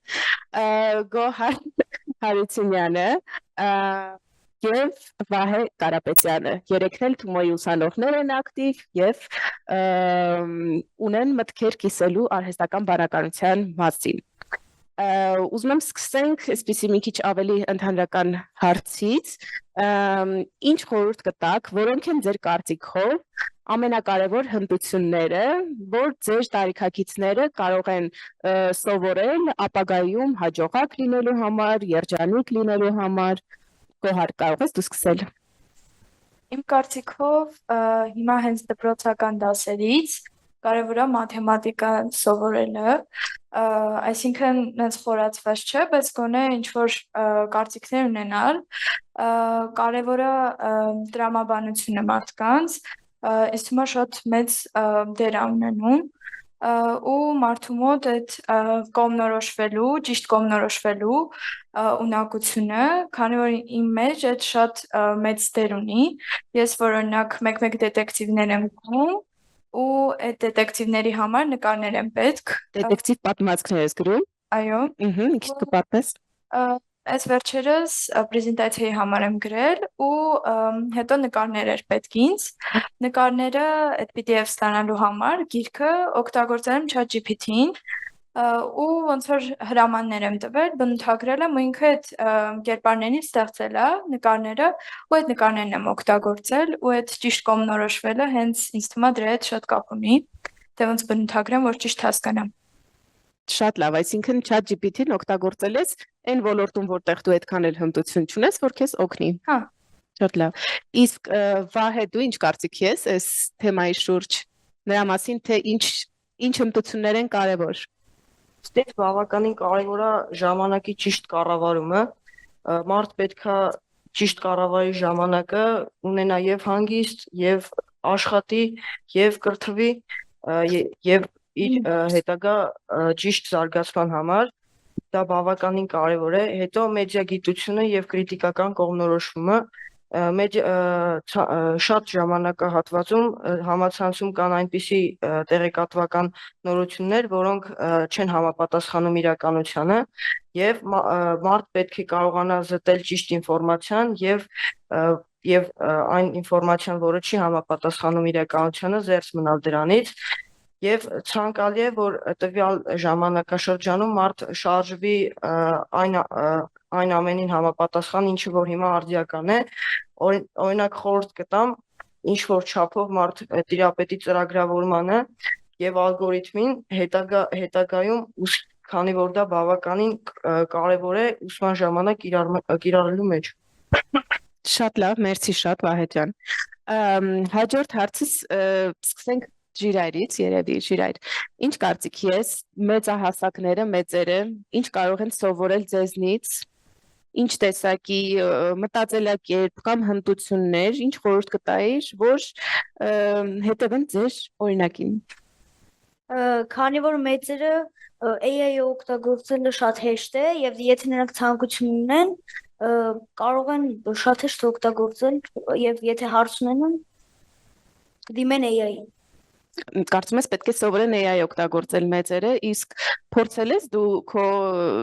Գոհար Հարությունյանը և Վահե Կարապետյանը, երեքն էլ Թումոյի ուսանողներ են ակտիվ և ունեն մտքեր կիսելու արհեստական բանականության մասին։ Ուզում եմ սկսենք այսպիսի մի քիչ ավելի ընդհանրական հարցից, ինչ խորհուրդ կտաք, որոնք են ձեր կարծիքով ամենակարևոր հմտությունները, որ ձեր տարիքակիցները կարող են սովորել ապագայում հաջողակ լինելու համար, երջանիկ լինելու համար, Գոհար, կարող ես դու սկսել։ Իմ կարծիքով հիմա հենց դպրոցական դասերից կարևոր է մաթեմատիկան սովորելը, այսինքն նենց խորացված չէ, բայց գոնե ինչ-որ կարծիքներ ունենալ, կարևորը տրամաբանությունը մարդկանց, ինձ թվում է շատ մեծ դեր է ունենում, ու մարդու մոտ այդ կողմնորոշվելու, ճիշտ կողմնորոշվելու ունակությունը, քանի որ իմ մեջ այդ շատ մեծ դեր ունի, ես որ օրինակ մեկ-մեկ դետեկտիվներ եմ գրում, ու այդ դետեկտիվների համար նկարներ են պետք։ Դետեկտիվ պատմվածքներ ես գրում։ Այո։ Մի քիչ կպատմես։ Այս վերջերս պրեզենտացիայի համար եմ գրել ու հետո նկարներ էր պետք ինձ։ Նկարները այդ PDF ստանալու համար գիրքը օգտագործել եմ ChatGPT-ին ու ոնց որ հրամաններ եմ տվել, բնութագրել եմ ու ինքը այդ կերպարներից ստեղծել է նկարները ու այդ նկարներն եմ օգտագործել ու այդ ճիշտ կողմնորոշվելը հենց ինձ թվում է դրա հետ շատ կապ ունի, թե ոնց բնութագրեմ, որ ճիշտ հասկանամ։ Շատ լավ, այսինքն ChatGPT-ն օգտագործել ես այն ոլորտում, որտեղ դու այդքան էլ հմտություն չունես, որ քեզ օգնի։ Հա։ Շատ լավ։ Իսկ Վահե, դու ինչ կարծիք ես այս թեմայի շուրջ, նրա մասին, թե ինչ հմտություններ են կարևոր։ Ստեյց բավականին կարևոր է ժամանակի ճիշտ կառավարումը, մարդ պետքա ճիշտ կառավարի ժամանակը, ունենա եւ հանգիստ, եւ աշխատի, եւ կրթվի, եւ իր հետագա ճիշտ զարգացման համար, դա բավականին կարևոր է, հետո մեդիագիտությունը եւ կրիտիկական կողմնորոշումը, շատ ժամանակահատվածում համացանցում կան այնպիսի տեղեկատվական նորություններ, որոնք չեն համապատասխանում իրականությանը եւ մարդ պետք է կարողանա զտել ճիշտ ինֆորմացիան եւ այն ինֆորմացիան, որը չի համապատասխանում իրականությանը, զերծ մնալ դրանից եւ ցանկալի է, որ տվյալ ժամանակաշրջանում մարդ շարժվի այն ամենին համապատասխան, ինչը որ հիմա արդիական է, օրինակ խորհուրդ կտամ, ինչ որ չափով մարդ տիրապետի ծրագրավորմանը եւ ալգորիթմին հետագայում, քանի որ դա բավականին կարեւոր է ուսման ժամանակ կիրառելու մեջ։ Շատ լավ, մերսի շատ Վահե ջան։ Հաջորդ հարցս սկսենք Ժիրայրից, երևի Ժիրայր։ Ինչ կարծիք ես, մեծահասակները, մեծերը, ինչ կարող են սովորել ձեզնից, ինչ տեսակի մտածելակերպ կամ հմտություններ, ինչ խորհուրդ կտայիր, որ հետևեն ձեր օրինակին։ Քանի որ մեծերը AI-ը օգտագործելը շատ հեշտ է եւ եթե նրանք ցանկություն ունեն, կարող են շատ հեշտ օգտագործել եւ եթե հարց ունենան, դիմեն AI-ին։ Կարծում ես պետք է սովորեն AI օգտագործել մեծերը, իսկ փորձել ես դու քո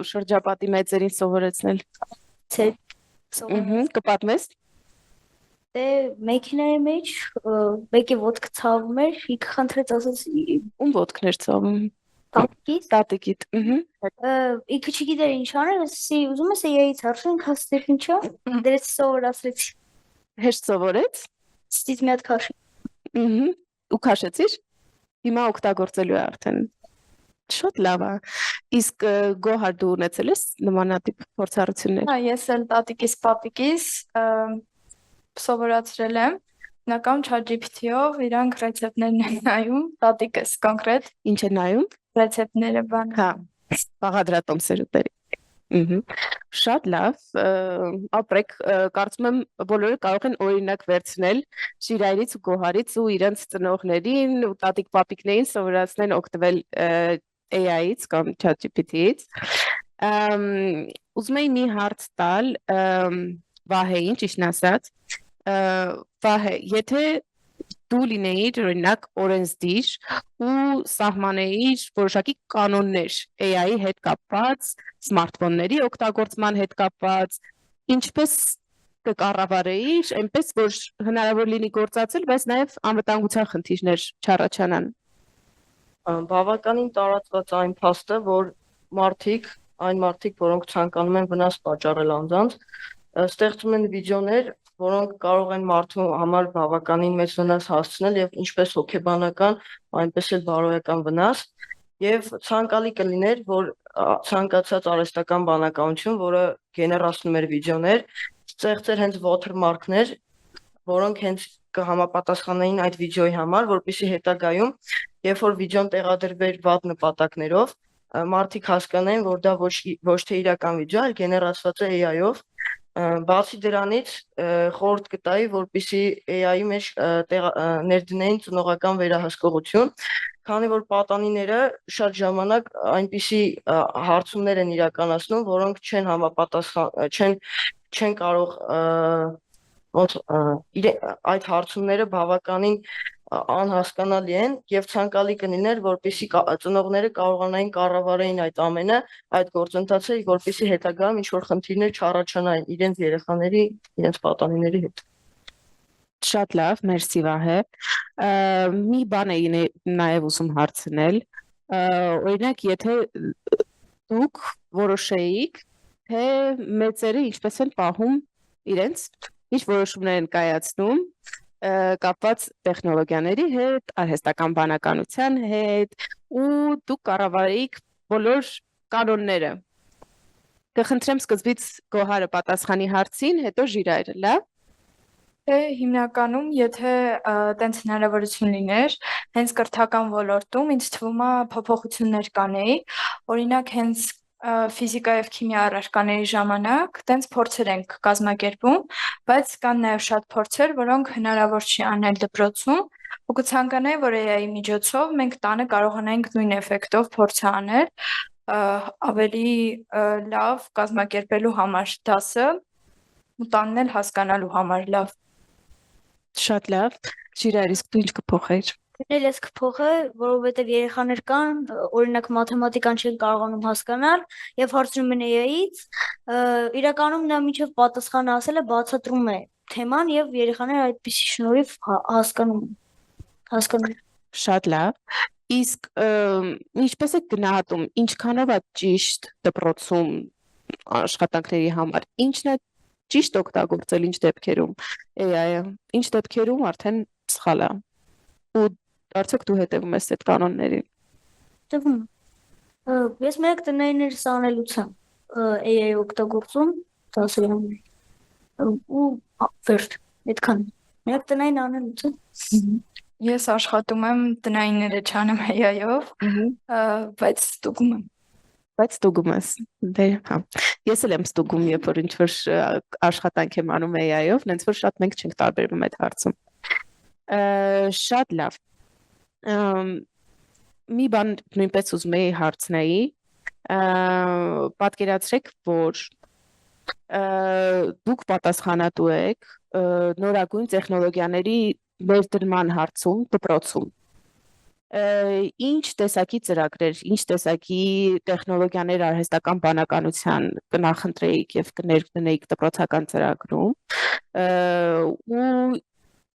շրջապատի մեծերին սովորեցնել։ Կպատմես։ Դե մեքենայի մեջ մեկի ոտքը ցավում էր, ինքը խնդրեց ասաց ում ոտքն էր ցավում։ տատիկից։ Տատիկիդ։ Ինքը չգիտեր ինչ անել, ասի ուզում ես AI-ից հարցնենք, հասցրեք ինչա։ Դրեց սովորացրեցի։ Հեշտ սովորեց։ Ստից մի հատ քաշի։ Ու քաշեցիր։ Հիմա օգտագործելու է արդեն։ Շատ լավ է։ Իսկ Գոհար դու ունեցել ես նմանատիպ փորձառություններ։ Հա, ես էլ տատիկիս պապիկիս սովորացրել եմ նական ChatGPT-ով իրանք ռեցեպտներն են նայում, տատիկս կոնկրետ Ինչ է նայում։ ռեցեպտները բան։ Հա, բաղադրատոմսեր ուտերի։ Շատ լավ, ապրեք, կարծում եմ բոլորը կարող են օրինակ վերցնել Ժիրայրից ու Գոհարից ու իրենց ծնողներին ու տատիկ-պապիկներին սովորացնել օգտվել AI-ից կամ ChatGPT-ից։ Ուզում եի մի հարց տալ Վահեին, ճիշտն ասած, Վահե, եթե դու լինեիր օրինակ օրենսդիր ու սահմանեիր որոշակի կանոններ AI-ի հետ կապված, սմարթֆոնների օգտագործման հետ կապված, ինչպես կկառավարեիր, այնպես որ հնարավոր լինի գործածել, բայց նաև անվտանգության խնդիրներ չառաջանան։ Բավականին տարածված այն փաստը, որ այն մարդիկ, որոնք ցանկանում են վնաս պատճառել անձանց, ստեղծում են վիդեոներ, որոնք կարող են մարդու համար բավականին մեծ վնաս հասցնել եւ ինչպես հոգեբանական, այնպես էլ բարոյական վնաս, եւ ցանկալի կլիներ, որ ցանկացած արհեստական բանականություն, որը գեներացնում էր վիդեոներ, ստեղծեր հենց watermark-ներ, որոնք հենց կհամապատասխանեին այդ վիդեոյի համար, որպեսզի հետագայում, երբ որ վիդեոն տեղադրվեր վատ նպատակներով, մարդիկ հասկանային, որ դա ոչ թե իրական վիդեո, այլ գեներացված է AI-ով։ Բացի դրանից խորհուրդ կտայի, որպեսզի AI-ի մեջ ներդնեին ծնողական վերահսկողություն, քանի որ պատանիները շատ ժամանակ այնպիսի հարցումներ են իրականացնում, որոնք չեն կարող այդ հարցումները բավականին անհասկանալի են եւ ցանկալի կլիներ, որպեսզի ծնողները կարողանային կառավարեին այդ ամենը, այդ գործընթացը, որպեսզի հետագայում ինչ որ խնդիրներ չառաջանային իրենց երեխաների, իրենց պատանիների հետ։ Շատ լավ, մերսի Վահե։ Մի բան էի նաև ուզում հարցնել, օրինակ, եթե դուք որոշեիք, թե մեծերը ինչպես են պահում իրենց, ինչ որոշումներ են կայացնում, կապված տեխնոլոգիաների հետ, արհեստական բանականության հետ ու դուք կառավարեիք բոլոր կանոնները։ Կխնդրեմ սկզբից Գոհարը պատասխանի հարցին, հետո Ժիրայրը, լավ։ Դե հիմնականում, եթե տենց հնարավորություն լիներ, հենց կրթական ոլորտում ինձ թվում է փոփոխություններ կանեի, օրինակ հենց ֆիզիկա եւ քիմիա առարկաների ժամանակ տենց փորձեր ենք կազմակերպում, բայց կան նաեւ շատ փորձեր, որոնք հնարավոր չի անել դպրոցում, ու կցանկանայի, որ AI-ի միջոցով մենք տանը կարողանայինք նույն էֆեկտով փորձը անել, ավելի լավ կազմակերպելու համար դասը ու տանն էլ հասկանալու համար լավ։ Շատ լավ։ Ժիրայր, իսկ դու ինչ կփոխեիր։ Դնել ես կփոխը, որովհետև երեխաներ կան, օրինակ մաթեմատիկան չեն կարողանում հասկանալ եւ հարցնում են AI-ից, իրականում նա միջև պատասխանը ասել է, բացատրում է թեման եւ երեխաները այդպիսի շնորհիվ հասկանում։ Շատ լավ։ Իսկ ինչպես է գնահատում, ինչքանով է ճիշտ դպրոցում աշխատանքների համար, ինչն է ճիշտ օգտագործել, ինչ դեպքերում AI-ը, ինչ դեպքերում արդեն սխալ է։ Ու արդյոք դու հետևում ես այդ կանոններին։ Հետևում։ Ես մեկ տնայիներս անելուց եմ AI օգտագործում դասերում ու վերջ, այդքան։ Միակ տնային անելուց։ Ես աշխատում եմ տնայինները չանեմ AI-ով, բայց ստուգում եմ։ Բայց ստուգում ես։ Դե, հա։ Ես էլ եմ ստուգում, երբ որ ինչ-որ աշխատանք եմ անում AI-ով, նենց որ շատ մենք չենք տարբերվում այդ հարցում։ Շատ լավ։ Մի բան նույնպես ուզում էի հարցնեի, պատկերացրեք, որ դուք պատասխանատու եք նորագույն տեխնոլոգիաների ներդրման հարցում դպրոցում։ Ինչ տեսակի ծրագրեր, ինչ տեսակի տեխնոլոգիաներ արհեստական բանականության կնախընտրեիք եւ կներդնեիք դպրոցական ծրագրում ու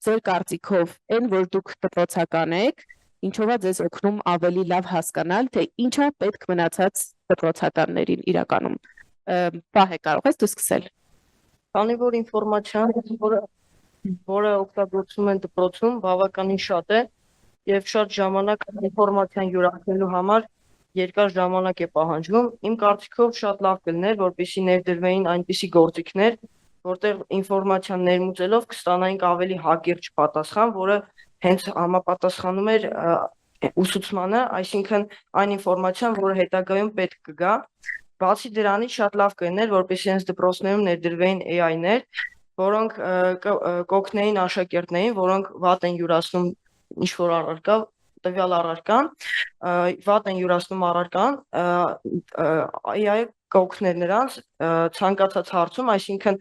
ձեր կարծիքով այն որ դուք դպրոցական եք, ինչով է ձեզ օգնում ավելի լավ հասկանալ, թե ինչա պետք մնացած դպրոցականներին իրականում։ Պահե կարող ես դու սկսել։ Քանի որ ինֆորմացիան, որը օգտագործում են դպրոցում, բավականին շատ է եւ շատ ժամանակ ինֆորմացիան յուրացնելու համար երկար ժամանակ է պահանջվում։ Իմ կարծիքով շատ լավ կլիներ, որպեսզի ներդրվեին այնպիսի գործիքներ, որտեղ ինֆորմացիան ներմուծելով կստանայինք ավելի հակիրճ պատասխան, որը հենց համապատասխանում էր ուսուցմանը, այսինքն այն ինֆորմացիան, որը հետագայում պետք կգա։ Բացի դրանից շատ լավ կլիներ, որպեսզի հենց դպրոցներում ներդրվեին AI-ներ, որոնք կօգնեին աշակերտներին, որոնք վատ են յուրացնում ինչ-որ առարկա, տվյալ առարկան, վատ են յուրացնում առարկան, AI կօգներ նրանց ցանկացած հարցում, այսինքն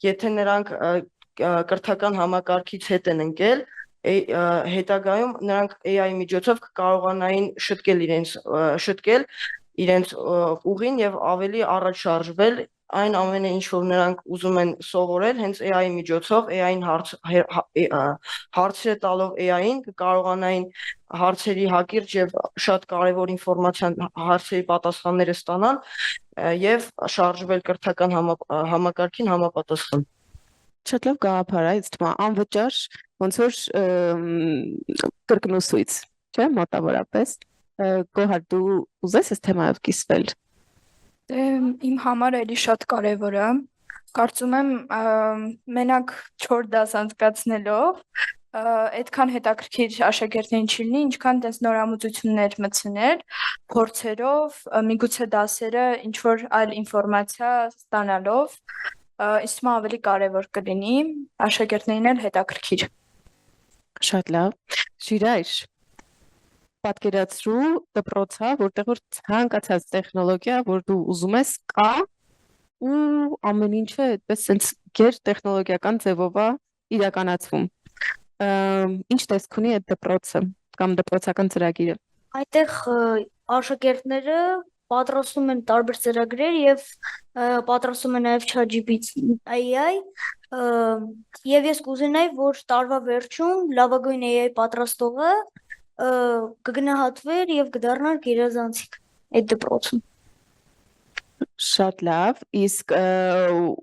եթե նրանք կրթական համակարգից հետ են ընկել, հետագայում նրանք AI միջոցով կկարողանային շտկել իրենց ուղին եւ ավելի առաջ շարժվել այն ամենը ինչ որ նրանք ուզում են սովորել հենց AI-ի միջոցով AI-ին հարցերը տալով AI-ին կկարողանային հարցերի հակիրճ եւ շատ կարեւոր ինֆորմացիան հարցերի պատասխանները ստանալ եւ շարժվել կրթական համակարգին համապատասխան։ Շատ լավ գաղափար է, իսկ անվճար ոնց որ կրկնուսույց, չէ՞, մոտավորապես։ Գոհար, դու ուզես այս թեմայով կիսվել։ Դե իմ համար էլի շատ կարևոր է։ Կարծում եմ մենակ 4 դաս անցկացնելով այդքան հետաքրքիր աշակերտներին չի լինի, ինչքան դες նորամուծություններ մտցնել, փորձերով, միգուցե դասերը ինչ որ այլ ինֆորմացիա ստանալով, իսկ ավելի կարևոր կլինի աշակերտներին էլ հետաքրքիր։ Շատ լավ։ Շիրայր, պատկերացրու դպրոցա, որտեղ որ ցանկացած տեխնոլոգիա, որ դու ուզում ես, կա ու ամեն ինչը այդպես sense գեր տեխնոլոգիական ձևով է իրականացվում։ Ինչ տեսք ունի այդ դպրոցը կամ դպրոցական ծրագիրը։ Այդտեղ աշակերտները պատրաստում են տարբեր ծրագրեր եւ պատրաստում են նաեւ ChatGPT AI եւ ես կուզենայի, որ տարվա վերջում լավագույն AI պատրաստողը կգնահատվեր եւ կդառնար գերազանցիկ այդ դպրոցում։ Շատ լավ, իսկ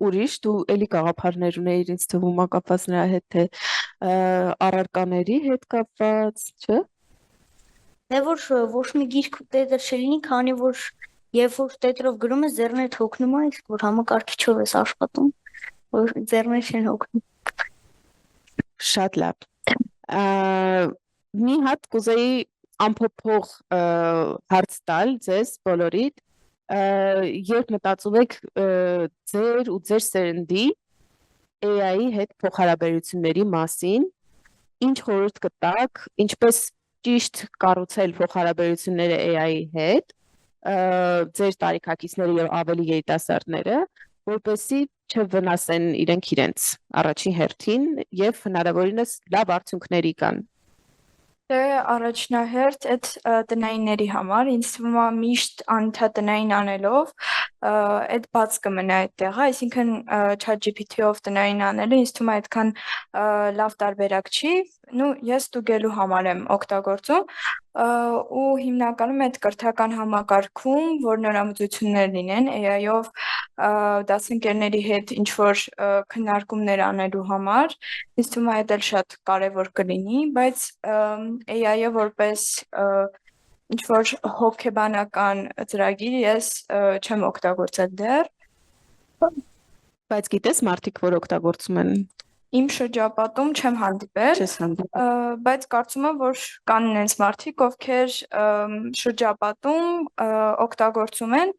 ուրիշ դու էլի գաղափարներ ունեիր ինձ թվում է կապված նրա հետ թե առարկաների հետ կապված, չէ՞։ Դե որ ոչ մի գիրք տետր չլինի, քանի որ երբ որ տետրով գրում ես ձեռները հոգնում է, իսկ որ համակարգիչով ես աշխատում, որ ձեռները չեն հոգնում։ Շատ լավ։ Մի հատ կուզեի ամփոփող հարց տալ ձեզ բոլորիդ, երբ մտածում եք ձեր ու ձեր սերնդի AI-ի հետ փոխհարաբերությունների մասին, ինչ խորհուրդ կտաք, ինչպես ճիշտ կառուցել փոխհարաբերությունները AI-ի հետ, ձեր տարիքակիցները եւ ավելի երիտասարդները, որպեսզի չվնասեն իրենց առաջին հերթին եւ հնարավորինս լավ արդյունքների կան։ Դե առաջնահերթ այդ տնայինների համար ինձ թվում է միշտ անընդհատ տնային անելով այդ բաց կմնա այդ տեղը, այսինքն ChatGPT-ով տնային անելը ինձ թվում է այդքան լավ տարբերակ չի, ես ստուգելու համար եմ օգտագործում ու հիմնականում այդ կրթական համակարգում, որ նորամուծություններ լինեն AI-ով դասընկերների հետ ինչ որ քննարկումներ անելու համար, ինձ թվում է այդ էլ շատ կարևոր կլինի, բայց AI-ը որպես ինչ որ հոգեբանական ծրագիր ես չեմ օգտագործել դեռ։ Բայց գիտես մարդիկ, որ օգտագործում են։ Իմ շրջապատում չեմ հանդիպել, Չես հանդիպել։ բայց կարծում եմ, որ կան նենց մարդիկ, ովքեր շրջապատում օգտագործում են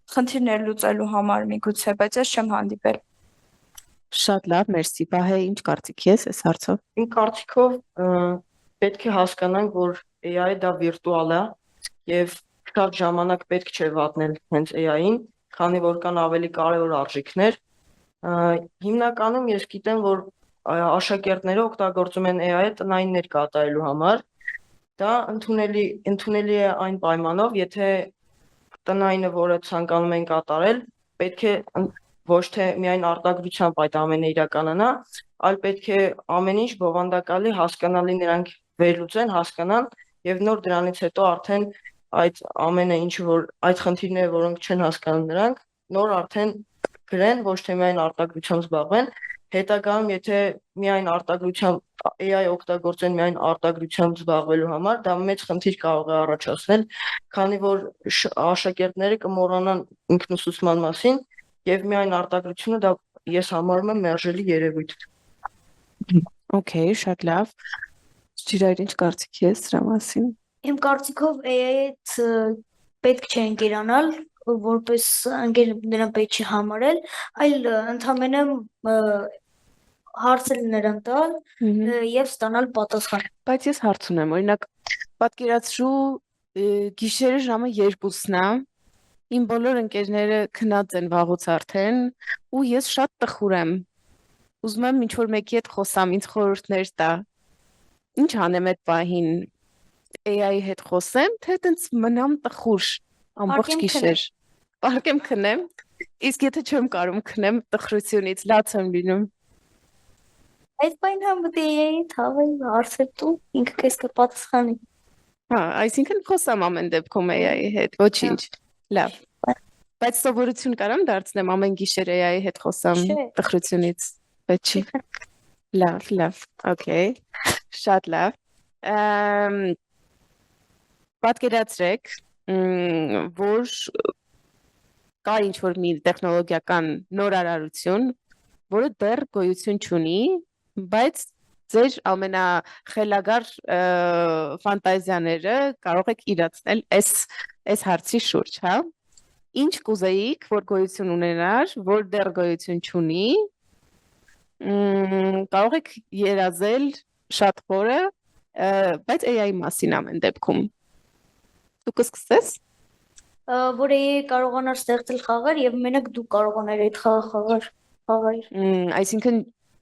խնդիրներ լուծելու համար միգուցե, բայց ես չեմ հանդիպել։ Շատ լավ, մերսի։ Վահե, ինչ կարծիք ես այս հարցով։ Իմ կարծիքով պետք է հասկանանք, որ AI-ը դա վիրտուալ է եւ շատ ժամանակ պետք չէ վատնել հենց AI-ին, քանի որ կան ավելի կարևոր արժիքներ։ Հիմնականում ես գիտեմ, որ աշակերտները օգտագործում են AI-ը տնային կատարելու համար։ Դա ընդունելի է այն պայմանով, եթե տնայինը, որը ցանկանում են կատարել, պետք է ոչ թե միայն արտադրությամբ այդ ամենը իրականանա, այլ պետք է ամեն ինչ բովանդակալի հասկանալի նրանք վերլուծեն, հասկանան եւ նոր դրանից հետո արդեն այդ ամենը ինչը որ այդ խնդիրները, որոնք չեն հասկանում նրանք, նոր արդեն գրեն, ոչ թե միայն արտադրությամբ զբաղվեն։ Հետագայում եթե միայն արտադրությամբ AI օգտագործեն միայն արտադրությամբ զբաղվելու համար, դա մեծ խնդիր կարող է առաջացնել, քանի որ աշակերտները կմոռանան ինքնուսուցման մասին եւ միայն արտադրությունը դա ես համարում եմ մերժելի երևույթ։ Okay, շատ լավ։ Ջիրայր, ինչ կարծիք ես դրա մասին։ Իմ կարծիքով AI-ը պետք չէ ընկերանալ, որպես ընկեր նրան պետք չի համարել, այլ ընդհանրապես հարցեր նրան տալ եւ ստանալ պատասխան։ Բայց ես հարց ունեմ, օրինակ, պատկերացրու գիշերը ժամը 2-ն է, իմ բոլոր ընկերները քնած են վաղուց արդեն, ու ես շատ տխուր եմ։ Ուզում եմ ինչ-որ մեկի հետ խոսամ, ինձ խորհուրդներ տա։ Ինչ անեմ այդ պահին։ AI-ի հետ խոսեմ, թե այտենց մնամ տխուր ամբողջ գիշեր։ Պարկեմ քնեմ։ Իսկ եթե չեմ կարող քնեմ տխրությունից, լաց եմ լինում։ Այդ բան համբուտի AI-ի թավի հարցեր դու ինքը քեզ կպատասխանի։ Հա, այսինքն խոսամ ամեն դեպքում AI-ի հետ, ոչինչ։ Լավ։ Բայց սովորություն կարամ դարձնեմ ամեն գիշեր AI-ի հետ խոսամ տխրությունից, բայց չի։ Լավ, okay։ Շատ լավ։ Պատկերացրեք, որ կա ինչ-որ մի տեխնոլոգիական նոր արարություն, որը դեռ գոյություն չունի, բայց ձեր ամենախելագար ֆանտազիաները կարող եք իրացնել այս հարցի շուրջ, հա։ Ինչ կուզեիք, որ գոյություն ունենար, որ դեռ գոյություն չունի, կարող եք երազել շատ խորը, բայց AI-ի մասին ամեն դեպքում։ Դու կսկսես։ Որ AI կարողանար ստեղծել խաղեր եւ մենակ դու կարողանար այդ խաղը խաղալ։ Այսինքն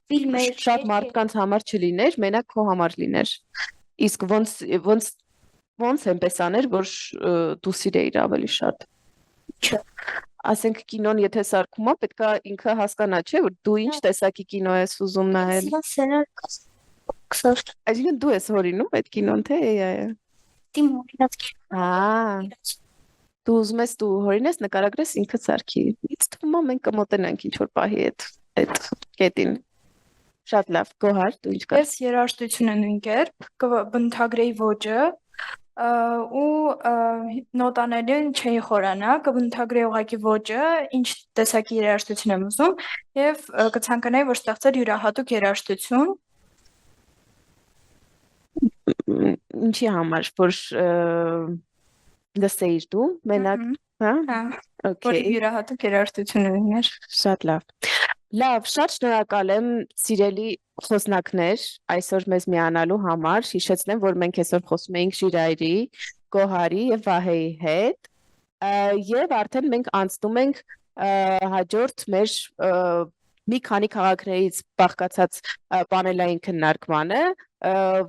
ֆիլմեր շատ մարդկանց համար չլիներ, մենակ քո համար լիներ։ Իսկ ոնց այնպես աներ, որ դու սիրեիր ավելի շատ։ Չէ։ Ասենք կինոն եթե սարքում է, պետքա ինքը հասկանա, չէ, որ դու ինչ տեսակի կինո ես ուզում նայել։ Այսինքն դու ես հորինում այդ կինոն, թե AI-ը։ Դիմ օրինակ։ Դու ուզում ես դու հորինես, նկարագրես ինքը սարքի։ Ինձ թվում է մենք կմոտենանք ինչ որ պահի այդ կետին։ Շատ լավ, Գոհար, դու ինչ կաս։ Ես երաժշտությունը նույն կերպ կբնութագրեի ոճը ու նոտաներին չէի խորանա, կբնութագրեի ուղղակի ոճը, ինչ տեսակի երաժշտություն եմ ուզում եւ կցանկանայի, որ ստեղծել յուրահատուկ երաժշտություն։ Ինչի համար, որ լսեիր դու, մենակ, հա? Որ յուրահատուկ երաժշտություն ուներ։ Շատ լավ։ Լավ, շատ շնորհակալ եմ սիրելի խոսնակներ այսօր մեզ միանալու համար։ Հիշեցնեմ, որ մենք այսօր խոսում էինք Ժիրայրի, Գոհարի եւ Վահեի հետ։ Եվ արդեն մենք անցնում ենք հաջորդ մեր մի քանի քաղաքներից բաղկացած պանելային քննարկմանը,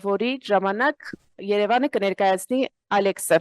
որի ժամանակ Երևանը կներկայացնի Ալեքսը։